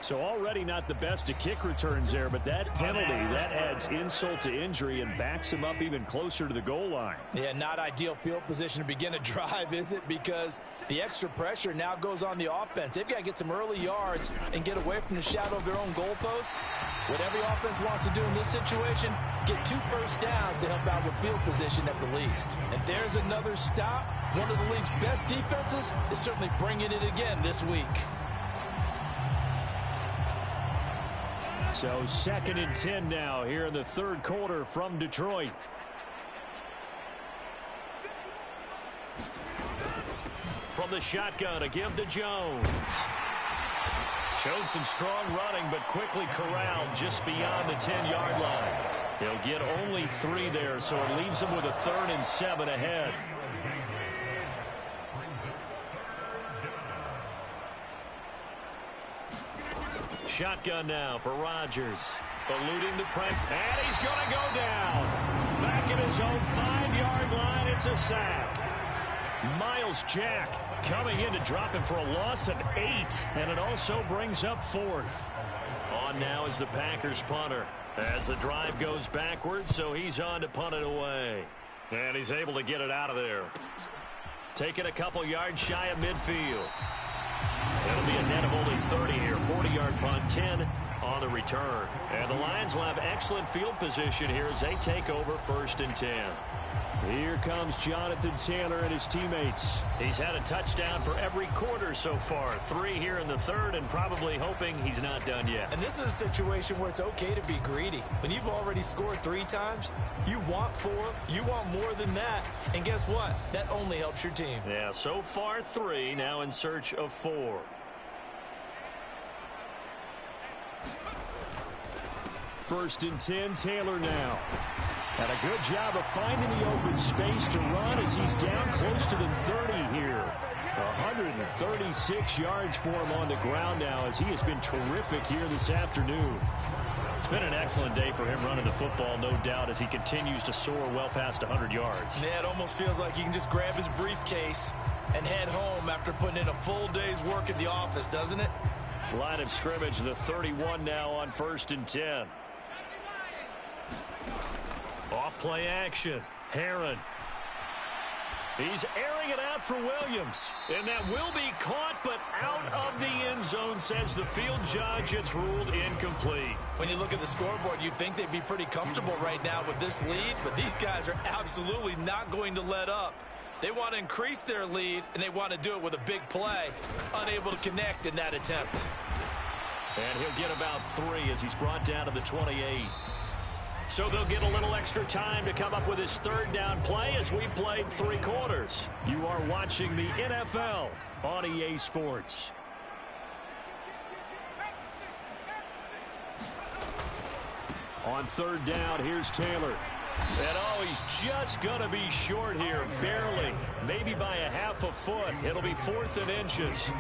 So already not the best of kick returns there, but that penalty, that adds insult to injury and backs him up even closer to the goal line. Yeah, not ideal field position to begin a drive, is it? Because the extra pressure now goes on the offense. They've got to get some early yards and get away from the shadow of their own goalposts. What every offense wants to do in this situation, get 2 first downs to help out with field position at the least. And there's another stop. One of the league's best defenses is certainly bringing it again this week. So 2nd and 10 now here in the 3rd quarter from Detroit. From the shotgun, a give to Jones. Showed some strong running, but quickly corralled just beyond the 10-yard line. He'll get only 3 there, so it leaves him with a 3rd and 7 ahead. Shotgun now for Rodgers. Eluding the pressure, and he's going to go down. Back at his own 5-yard line, it's a sack. Myles Jack coming in to drop him for a loss of 8, and it also brings up 4th. On now is the Packers punter as the drive goes backwards, so he's on to punt it away. And he's able to get it out of there. Taking a couple yards shy of midfield. That'll be a net of only 30 here. 40-yard punt, 10 on the return. And the Lions will have excellent field position here as they take over 1st and 10. Here comes Jonathan Taylor and his teammates. He's had a touchdown for every quarter so far. 3 here in the 3rd, and probably hoping he's not done yet. And this is a situation where it's okay to be greedy. When you've already scored 3 times, you want 4, you want more than that. And guess what? That only helps your team. Yeah, so far 3, now in search of 4. First and 10, Taylor now. And a good job of finding the open space to run as he's down close to the 30 here. 136 yards for him on the ground now as he has been terrific here this afternoon. It's been an excellent day for him running the football, no doubt, as he continues to soar well past 100 yards. Yeah, it almost feels like he can just grab his briefcase and head home after putting in a full day's work at the office, doesn't it? Line of scrimmage, the 31 now on 1st and 10. Off play action. Herron. He's airing it out for Williams. And that will be caught, but out of the end zone, says the field judge. It's ruled incomplete. When you look at the scoreboard, you'd think they'd be pretty comfortable right now with this lead, but these guys are absolutely not going to let up. They want to increase their lead, and they want to do it with a big play. Unable to connect in that attempt. And he'll get about 3 as he's brought down to the 28. So they'll get a little extra time to come up with his 3rd down play as we played 3 quarters. You are watching the NFL on EA Sports. On 3rd down, here's Taylor. And oh, he's just going to be short here, barely. Maybe by a half a foot. It'll be 4th and inches.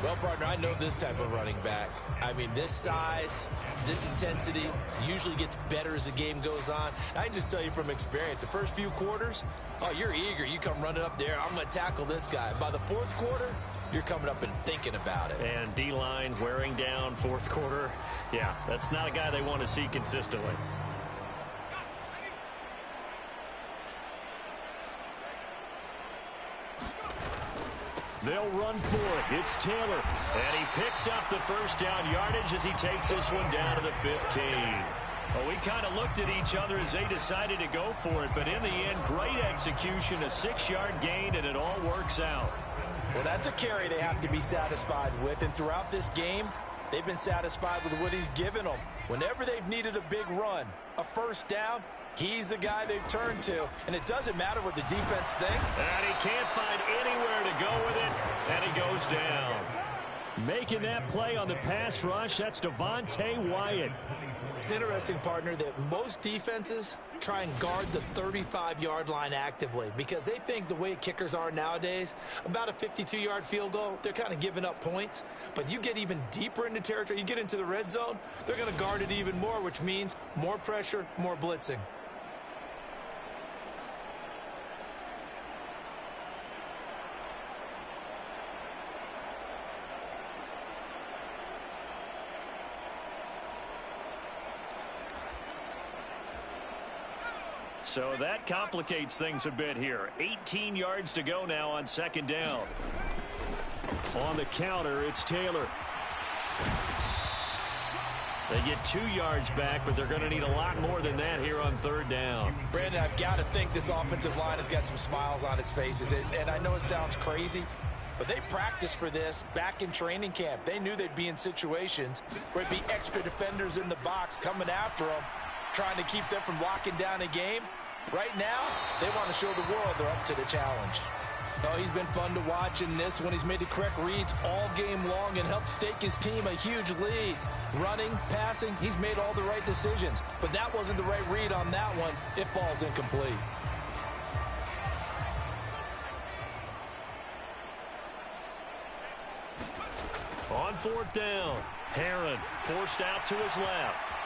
Well, partner, I know this type of running back. I mean, this size, this intensity usually gets better as the game goes on. I just tell you from experience, the first few quarters, oh, you're eager. You come running up there. I'm going to tackle this guy. By the 4th quarter, you're coming up and thinking about it. And D-line wearing down 4th quarter. Yeah, that's not a guy they want to see consistently. They'll run for it. It's Taylor. And he picks up the 1st down yardage as he takes this one down to the 15. Well, we kind of looked at each other as they decided to go for it, but in the end, great execution, a 6-yard gain, and it all works out. Well, that's a carry they have to be satisfied with, and throughout this game, they've been satisfied with what he's given them. Whenever they've needed a big run, a 1st down, he's the guy they've turned to, and it doesn't matter what the defense thinks. And he can't find anywhere to go with it, and he goes down. Making that play on the pass rush, that's Devontae Wyatt. It's interesting, partner, that most defenses try and guard the 35-yard line actively because they think the way kickers are nowadays, about a 52-yard field goal, they're kind of giving up points. But you get even deeper into territory, you get into the red zone, they're going to guard it even more, which means more pressure, more blitzing. So that complicates things a bit here. 18 yards to go now on 2nd down. On the counter, it's Taylor. They get 2 yards back, but they're going to need a lot more than that here on 3rd down. Brandon, I've got to think this offensive line has got some smiles on its faces. And I know it sounds crazy, but they practiced for this back in training camp. They knew they'd be in situations where it'd be extra defenders in the box coming after them, trying to keep them from locking down a game. Right now, they want to show the world they're up to the challenge. Oh, he's been fun to watch in this one. He's made the correct reads all game long and helped stake his team a huge lead. Running, passing, he's made all the right decisions. But that wasn't the right read on that one. It falls incomplete. On fourth down, Herron forced out to his left.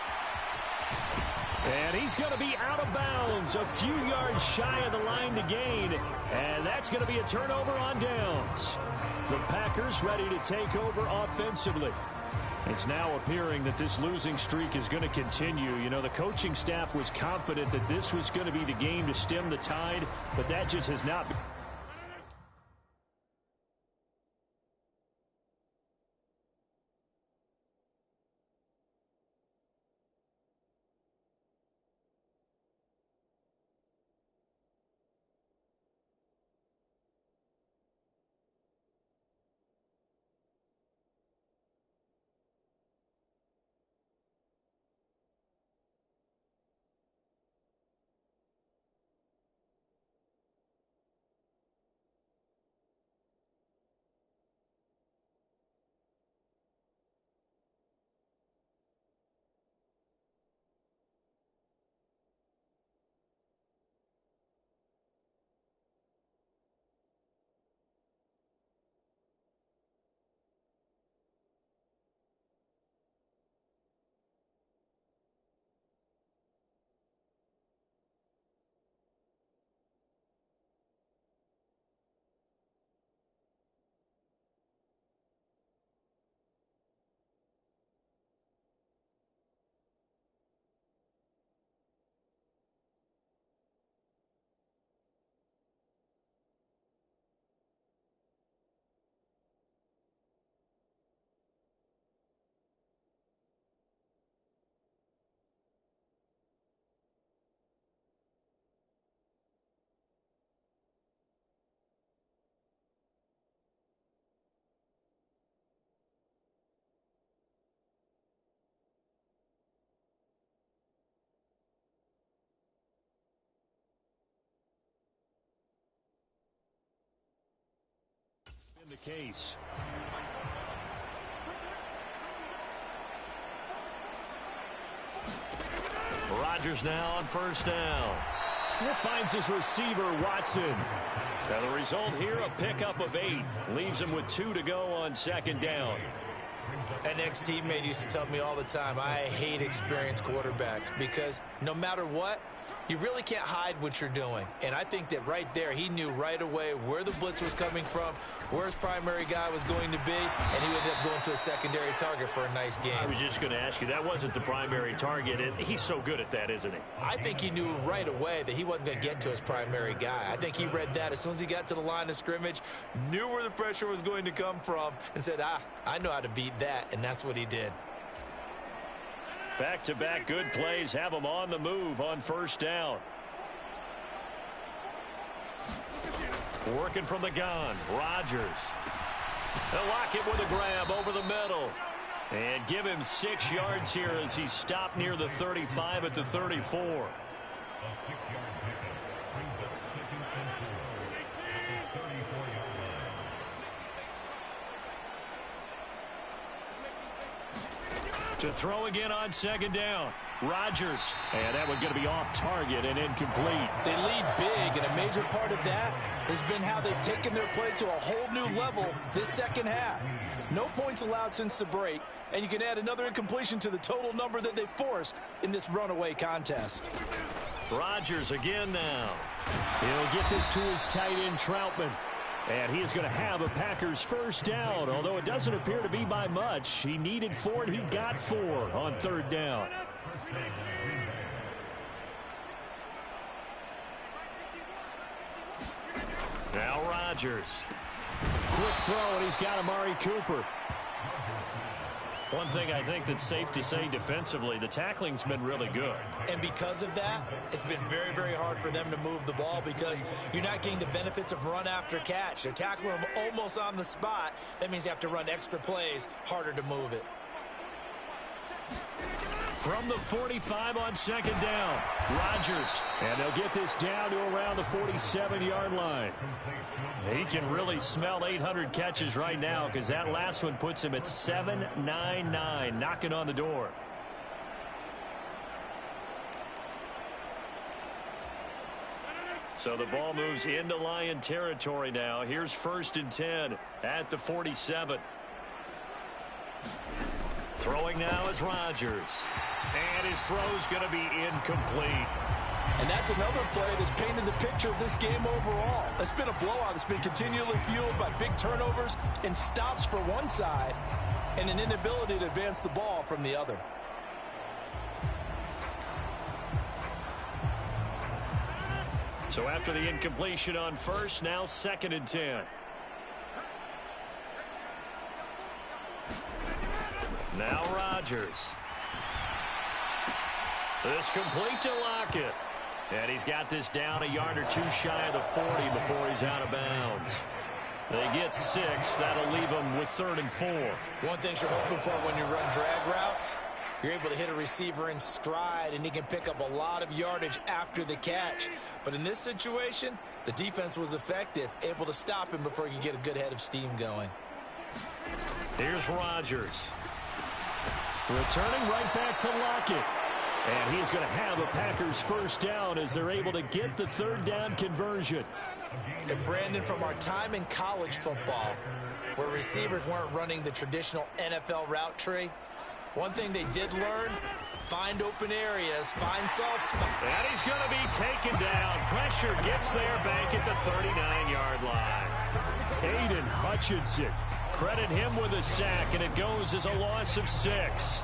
And he's going to be out of bounds, a few yards shy of the line to gain. And that's going to be a turnover on downs. The Packers ready to take over offensively. It's now appearing that this losing streak is going to continue. You know, the coaching staff was confident that this was going to be the game to stem the tide, but that just has not been. The case. Rodgers now on first down. He finds his receiver, Watson. Now the result here, a pickup of 8. Leaves him with 2 to go on second down. An ex-teammate used to tell me all the time, I hate experienced quarterbacks because no matter what, you really can't hide what you're doing. And I think that right there, he knew right away where the blitz was coming from, where his primary guy was going to be, and he ended up going to a secondary target for a nice game. I was just going to ask you, that wasn't the primary target, and he's so good at that, isn't he? I think he knew right away that he wasn't going to get to his primary guy. I think he read that as soon as he got to the line of scrimmage, knew where the pressure was going to come from, and said, I know how to beat that, and that's what he did. Back-to-back good plays have him on the move on first down. Working from the gun, Rodgers. They'll lock it with a grab over the middle. And give him 6 yards here as he stopped near the 35 at the 34. To throw again on second down. Rodgers. And that one's going to be off target and incomplete. They lead big, and a major part of that has been how they've taken their play to a whole new level this second half. No points allowed since the break, and you can add another incompletion to the total number that they forced in this runaway contest. Rodgers again now. He'll get this to his tight end, Troutman. And he is going to have a Packers first down, although it doesn't appear to be by much. He needed 4, and he got 4 on third down. Now Rodgers. Quick throw, and he's got Amari Cooper. One thing I think that's safe to say defensively, the tackling's been really good. And because of that, it's been very, very hard for them to move the ball because you're not getting the benefits of run after catch. They're tackling them almost on the spot. That means you have to run extra plays, harder to move it. From the 45 on second down, Rodgers. And they'll get this down to around the 47-yard line. He can really smell 800 catches right now because that last one puts him at 799, knocking on the door. So the ball moves into Lion territory now. Here's 1st and 10 at the 47. Throwing now is Rodgers. And his throw's going to be incomplete. And that's another play that's painted the picture of this game overall. It's been a blowout. It's been continually fueled by big turnovers and stops for one side and an inability to advance the ball from the other. So after the incompletion on 1st, now 2nd and 10. Now Rodgers. This complete to Lockett. And he's got this down a yard or two shy of the 40 before he's out of bounds. They get 6. That'll leave them with 3rd and 4. One thing you're hoping for when you run drag routes, you're able to hit a receiver in stride, and he can pick up a lot of yardage after the catch. But in this situation, the defense was effective, able to stop him before he could get a good head of steam going. Here's Rodgers. Returning right back to Lockett. And he's going to have a Packers 1st down as they're able to get the 3rd down conversion. And Brandon, from our time in college football, where receivers weren't running the traditional NFL route tree, one thing they did learn, find open areas, find soft spots. And he's going to be taken down. Pressure gets there back at the 39-yard line. Aiden Hutchinson. Credit him with a sack, and it goes as a loss of 6.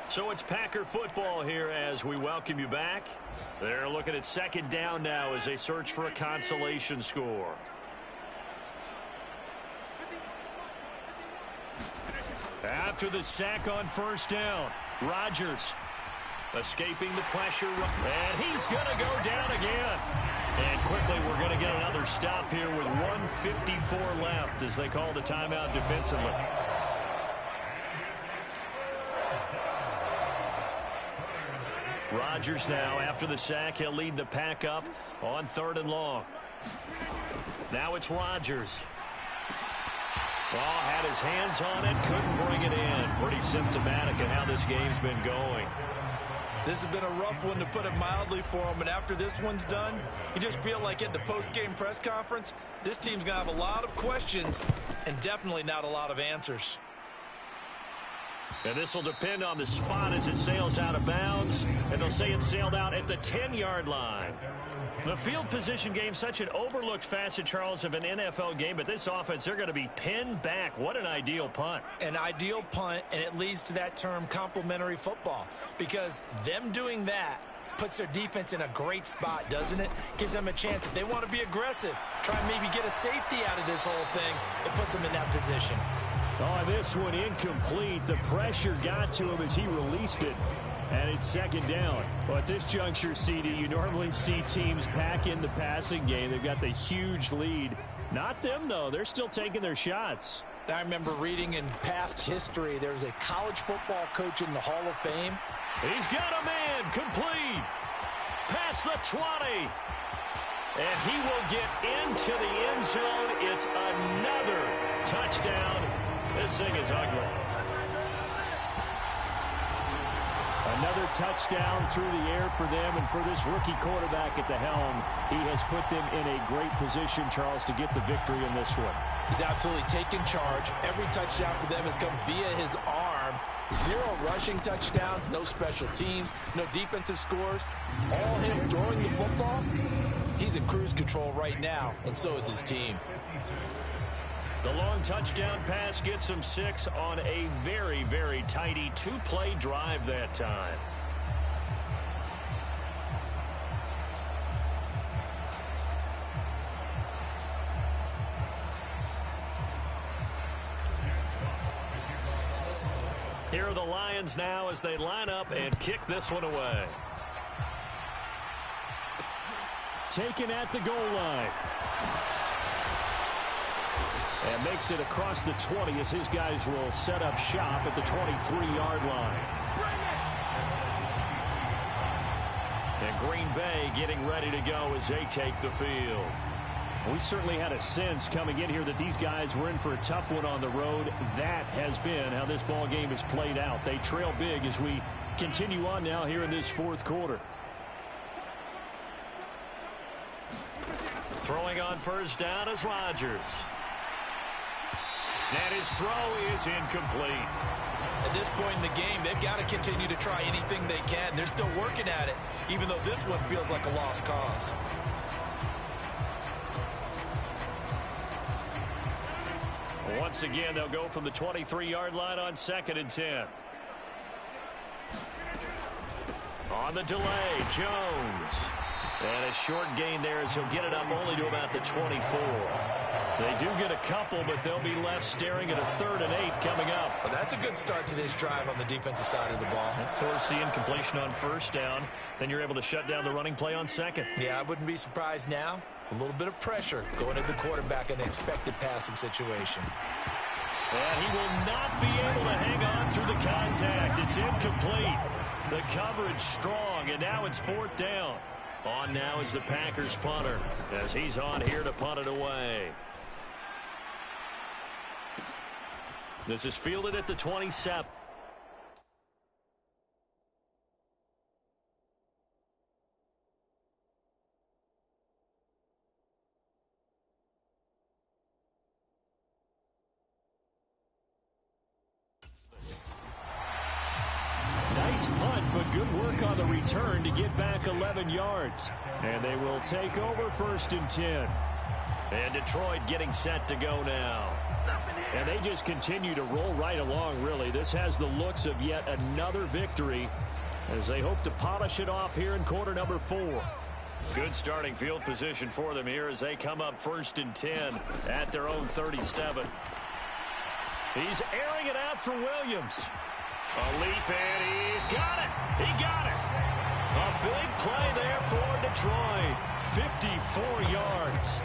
So it's Packer football here as we welcome you back. They're looking at 2nd down now as they search for a consolation score. After the sack on 1st down, Rodgers escaping the pressure. And he's going to go down again. And quickly we're going to get another stop here with 1:54 left as they call the timeout defensively. Rodgers now, after the sack, he'll lead the pack up on 3rd and long. Now it's Rodgers. Had his hands on it, couldn't bring it in. Pretty symptomatic of how this game's been going. This has been a rough one, to put it mildly, for him. And after this one's done, you just feel like at the post-game press conference, this team's going to have a lot of questions and definitely not a lot of answers. And this will depend on the spot as it sails out of bounds. And they'll say it sailed out at the 10-yard line. The field position game, such an overlooked facet, Charles, of an NFL game. But this offense, they're going to be pinned back. What an ideal punt. An ideal punt, and it leads to that term complementary football. Because them doing that puts their defense in a great spot, doesn't it? Gives them a chance. If they want to be aggressive, try and maybe get a safety out of this whole thing, it puts them in that position. Oh, this one incomplete. The pressure got to him as he released it. And it's 2nd down. Well, at this juncture, CD, you normally see teams pack in the passing game. They've got the huge lead. Not them, though. They're still taking their shots. I remember reading in past history, there was a college football coach in the Hall of Fame. He's got a man complete. Past the 20. And he will get into the end zone. It's another touchdown. This thing is ugly. Another touchdown through the air for them, and for this rookie quarterback at the helm, he has put them in a great position, Charles, to get the victory in this one. He's absolutely taken charge. Every touchdown for them has come via his arm. 0 rushing touchdowns, no special teams, no defensive scores. All him throwing the football. He's in cruise control right now, and so is his team. The long touchdown pass gets him 6 on a very, very tidy 2-play drive that time. Here are the Lions now as they line up and kick this one away. Taken at the goal line. And makes it across the 20 as his guys will set up shop at the 23-yard line. And Green Bay getting ready to go as they take the field. We certainly had a sense coming in here that these guys were in for a tough one on the road. That has been how this ball game has played out. They trail big as we continue on now here in this fourth quarter. Throwing on first down is Rodgers. And his throw is incomplete. At this point in the game, they've got to continue to try anything they can. They're still working at it, even though this one feels like a lost cause. Once again, they'll go from the 23-yard line on 2nd and 10. On the delay, Jones. And a short gain there as he'll get it up only to about the 24. They do get a couple, but they'll be left staring at a 3rd and 8 coming up. Well, that's a good start to this drive on the defensive side of the ball. Force the incompletion on first down. Then you're able to shut down the running play on 2nd. Yeah, I wouldn't be surprised now. A little bit of pressure going at the quarterback in an expected passing situation. And he will not be able to hang on through the contact. It's incomplete. The coverage strong, and now it's 4th down. On now is the Packers punter as he's on here to punt it away. This is fielded at the 27. Nice punt, but good work on the return to get back 11 yards. And they will take over 1st and 10. And Detroit getting set to go now. And they just continue to roll right along, really. This has the looks of yet another victory as they hope to polish it off here in quarter number 4. Good starting field position for them here as they come up 1st and 10 at their own 37. He's airing it out for Williams. A leap, and he's got it. He got it. A big play there for Detroit. 54 yards.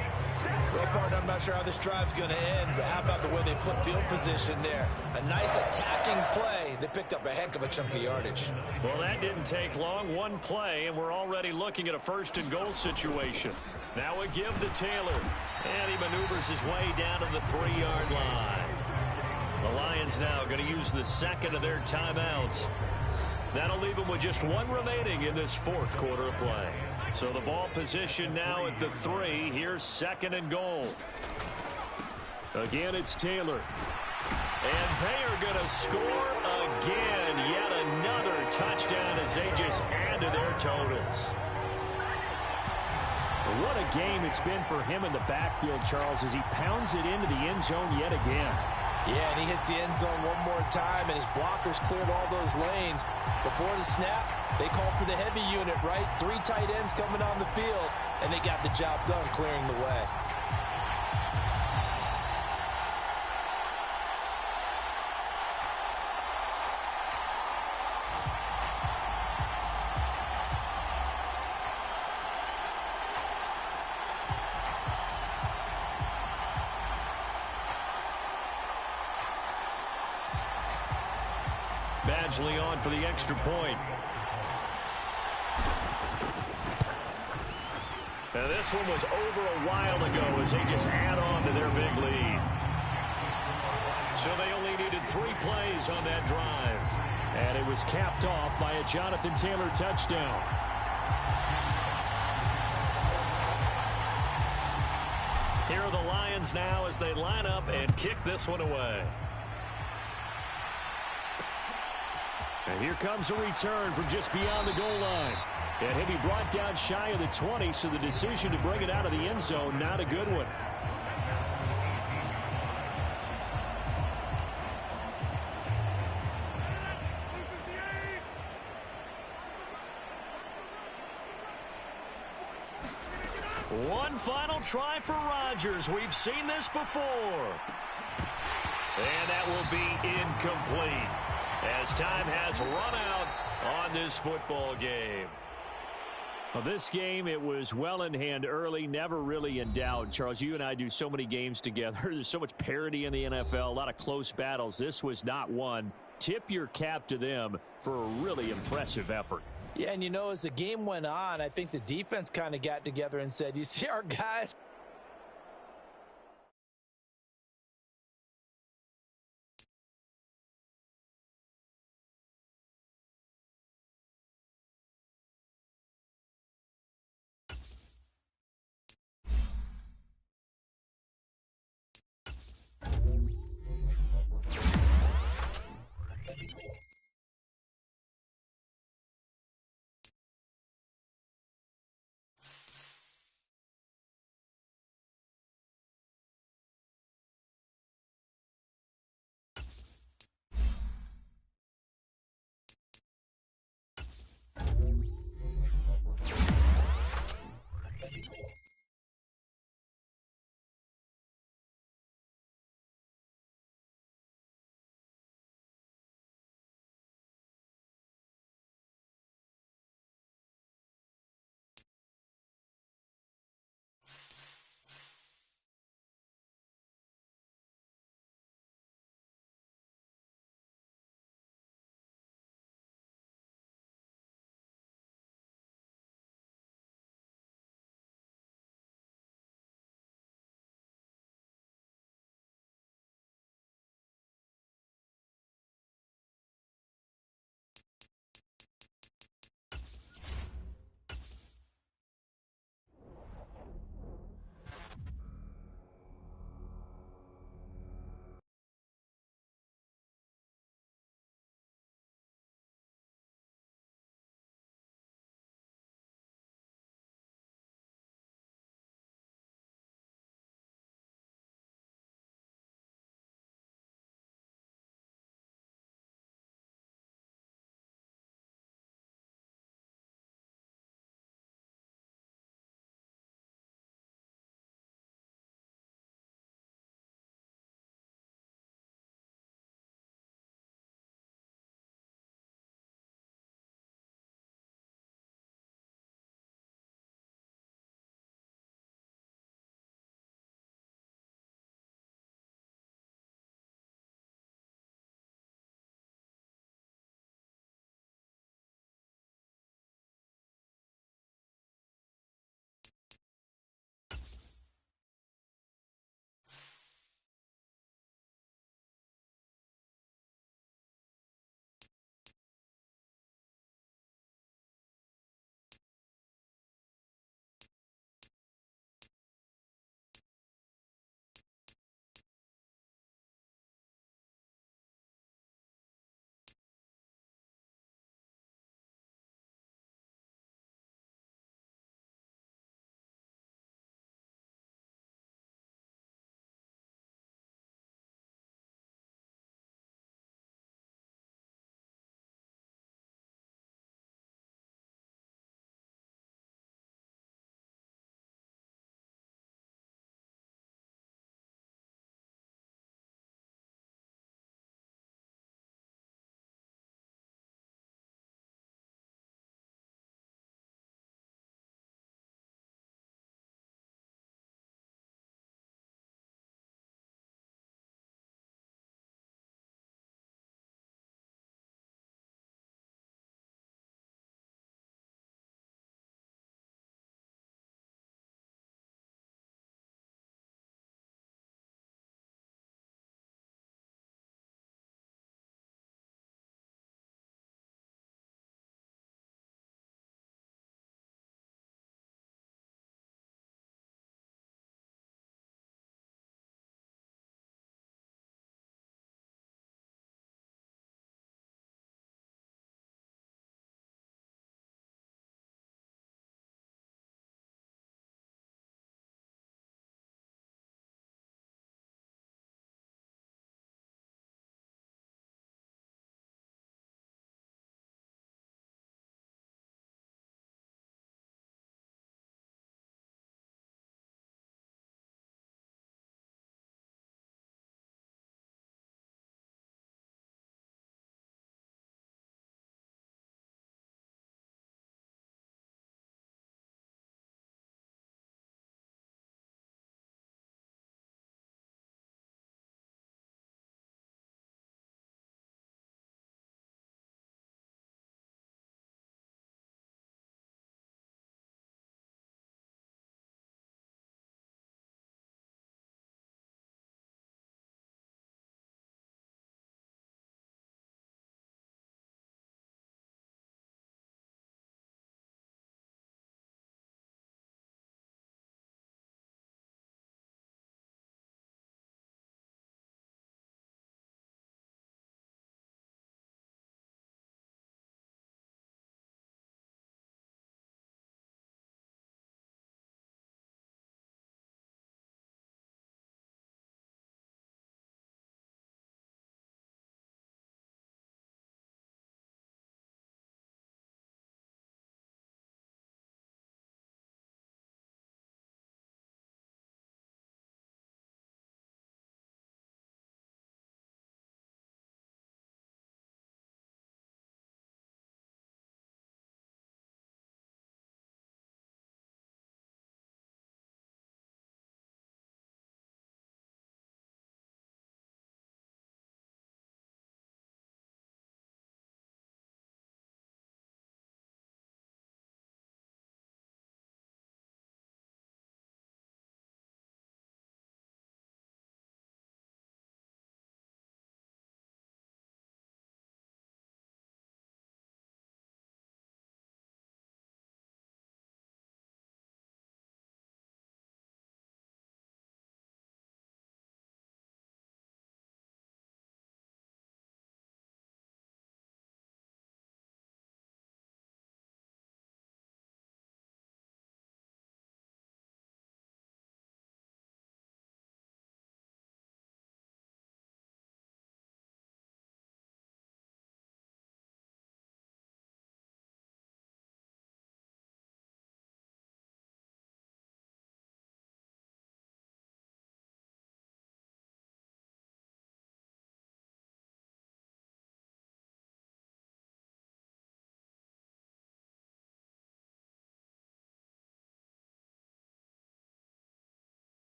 Well, partner, I'm not sure how this drive's going to end, but how about the way they flip field position there? A nice attacking play. They picked up a heck of a chunk of yardage. Well, that didn't take long. One play, and we're already looking at a 1st and goal situation. Now a give to Taylor, and he maneuvers his way down to the 3-yard line. The Lions now going to use the 2nd of their timeouts. That'll leave them with just 1 remaining in this 4th quarter of play. So the ball position now at the 3. Here's 2nd and goal. Again, it's Taylor. And they are going to score again. Yet another touchdown as they just add to their totals. What a game it's been for him in the backfield, Charles, as he pounds it into the end zone yet again. Yeah, and he hits the end zone one more time, and his blockers cleared all those lanes. Before the snap, they called for the heavy unit, right? 3 tight ends coming on the field, and they got the job done clearing the way. Badgley on for the extra point. Now this one was over a while ago as they just add on to their big lead. So they only needed 3 plays on that drive. And it was capped off by a Jonathan Taylor touchdown. Here are the Lions now as they line up and kick this one away. And here comes a return from just beyond the goal line. And he'll be brought down shy of the 20, so the decision to bring it out of the end zone, not a good one. One final try for Rodgers. We've seen this before. And that will be incomplete as time has run out on this football game. Well, this game, it was well in hand early, never really in doubt. Charles, you and I do so many games together. There's so much parity in the NFL, a lot of close battles. This was not one. Tip your cap to them for a really impressive effort. Yeah, and as the game went on, I think the defense kind of got together and said, you see our guys,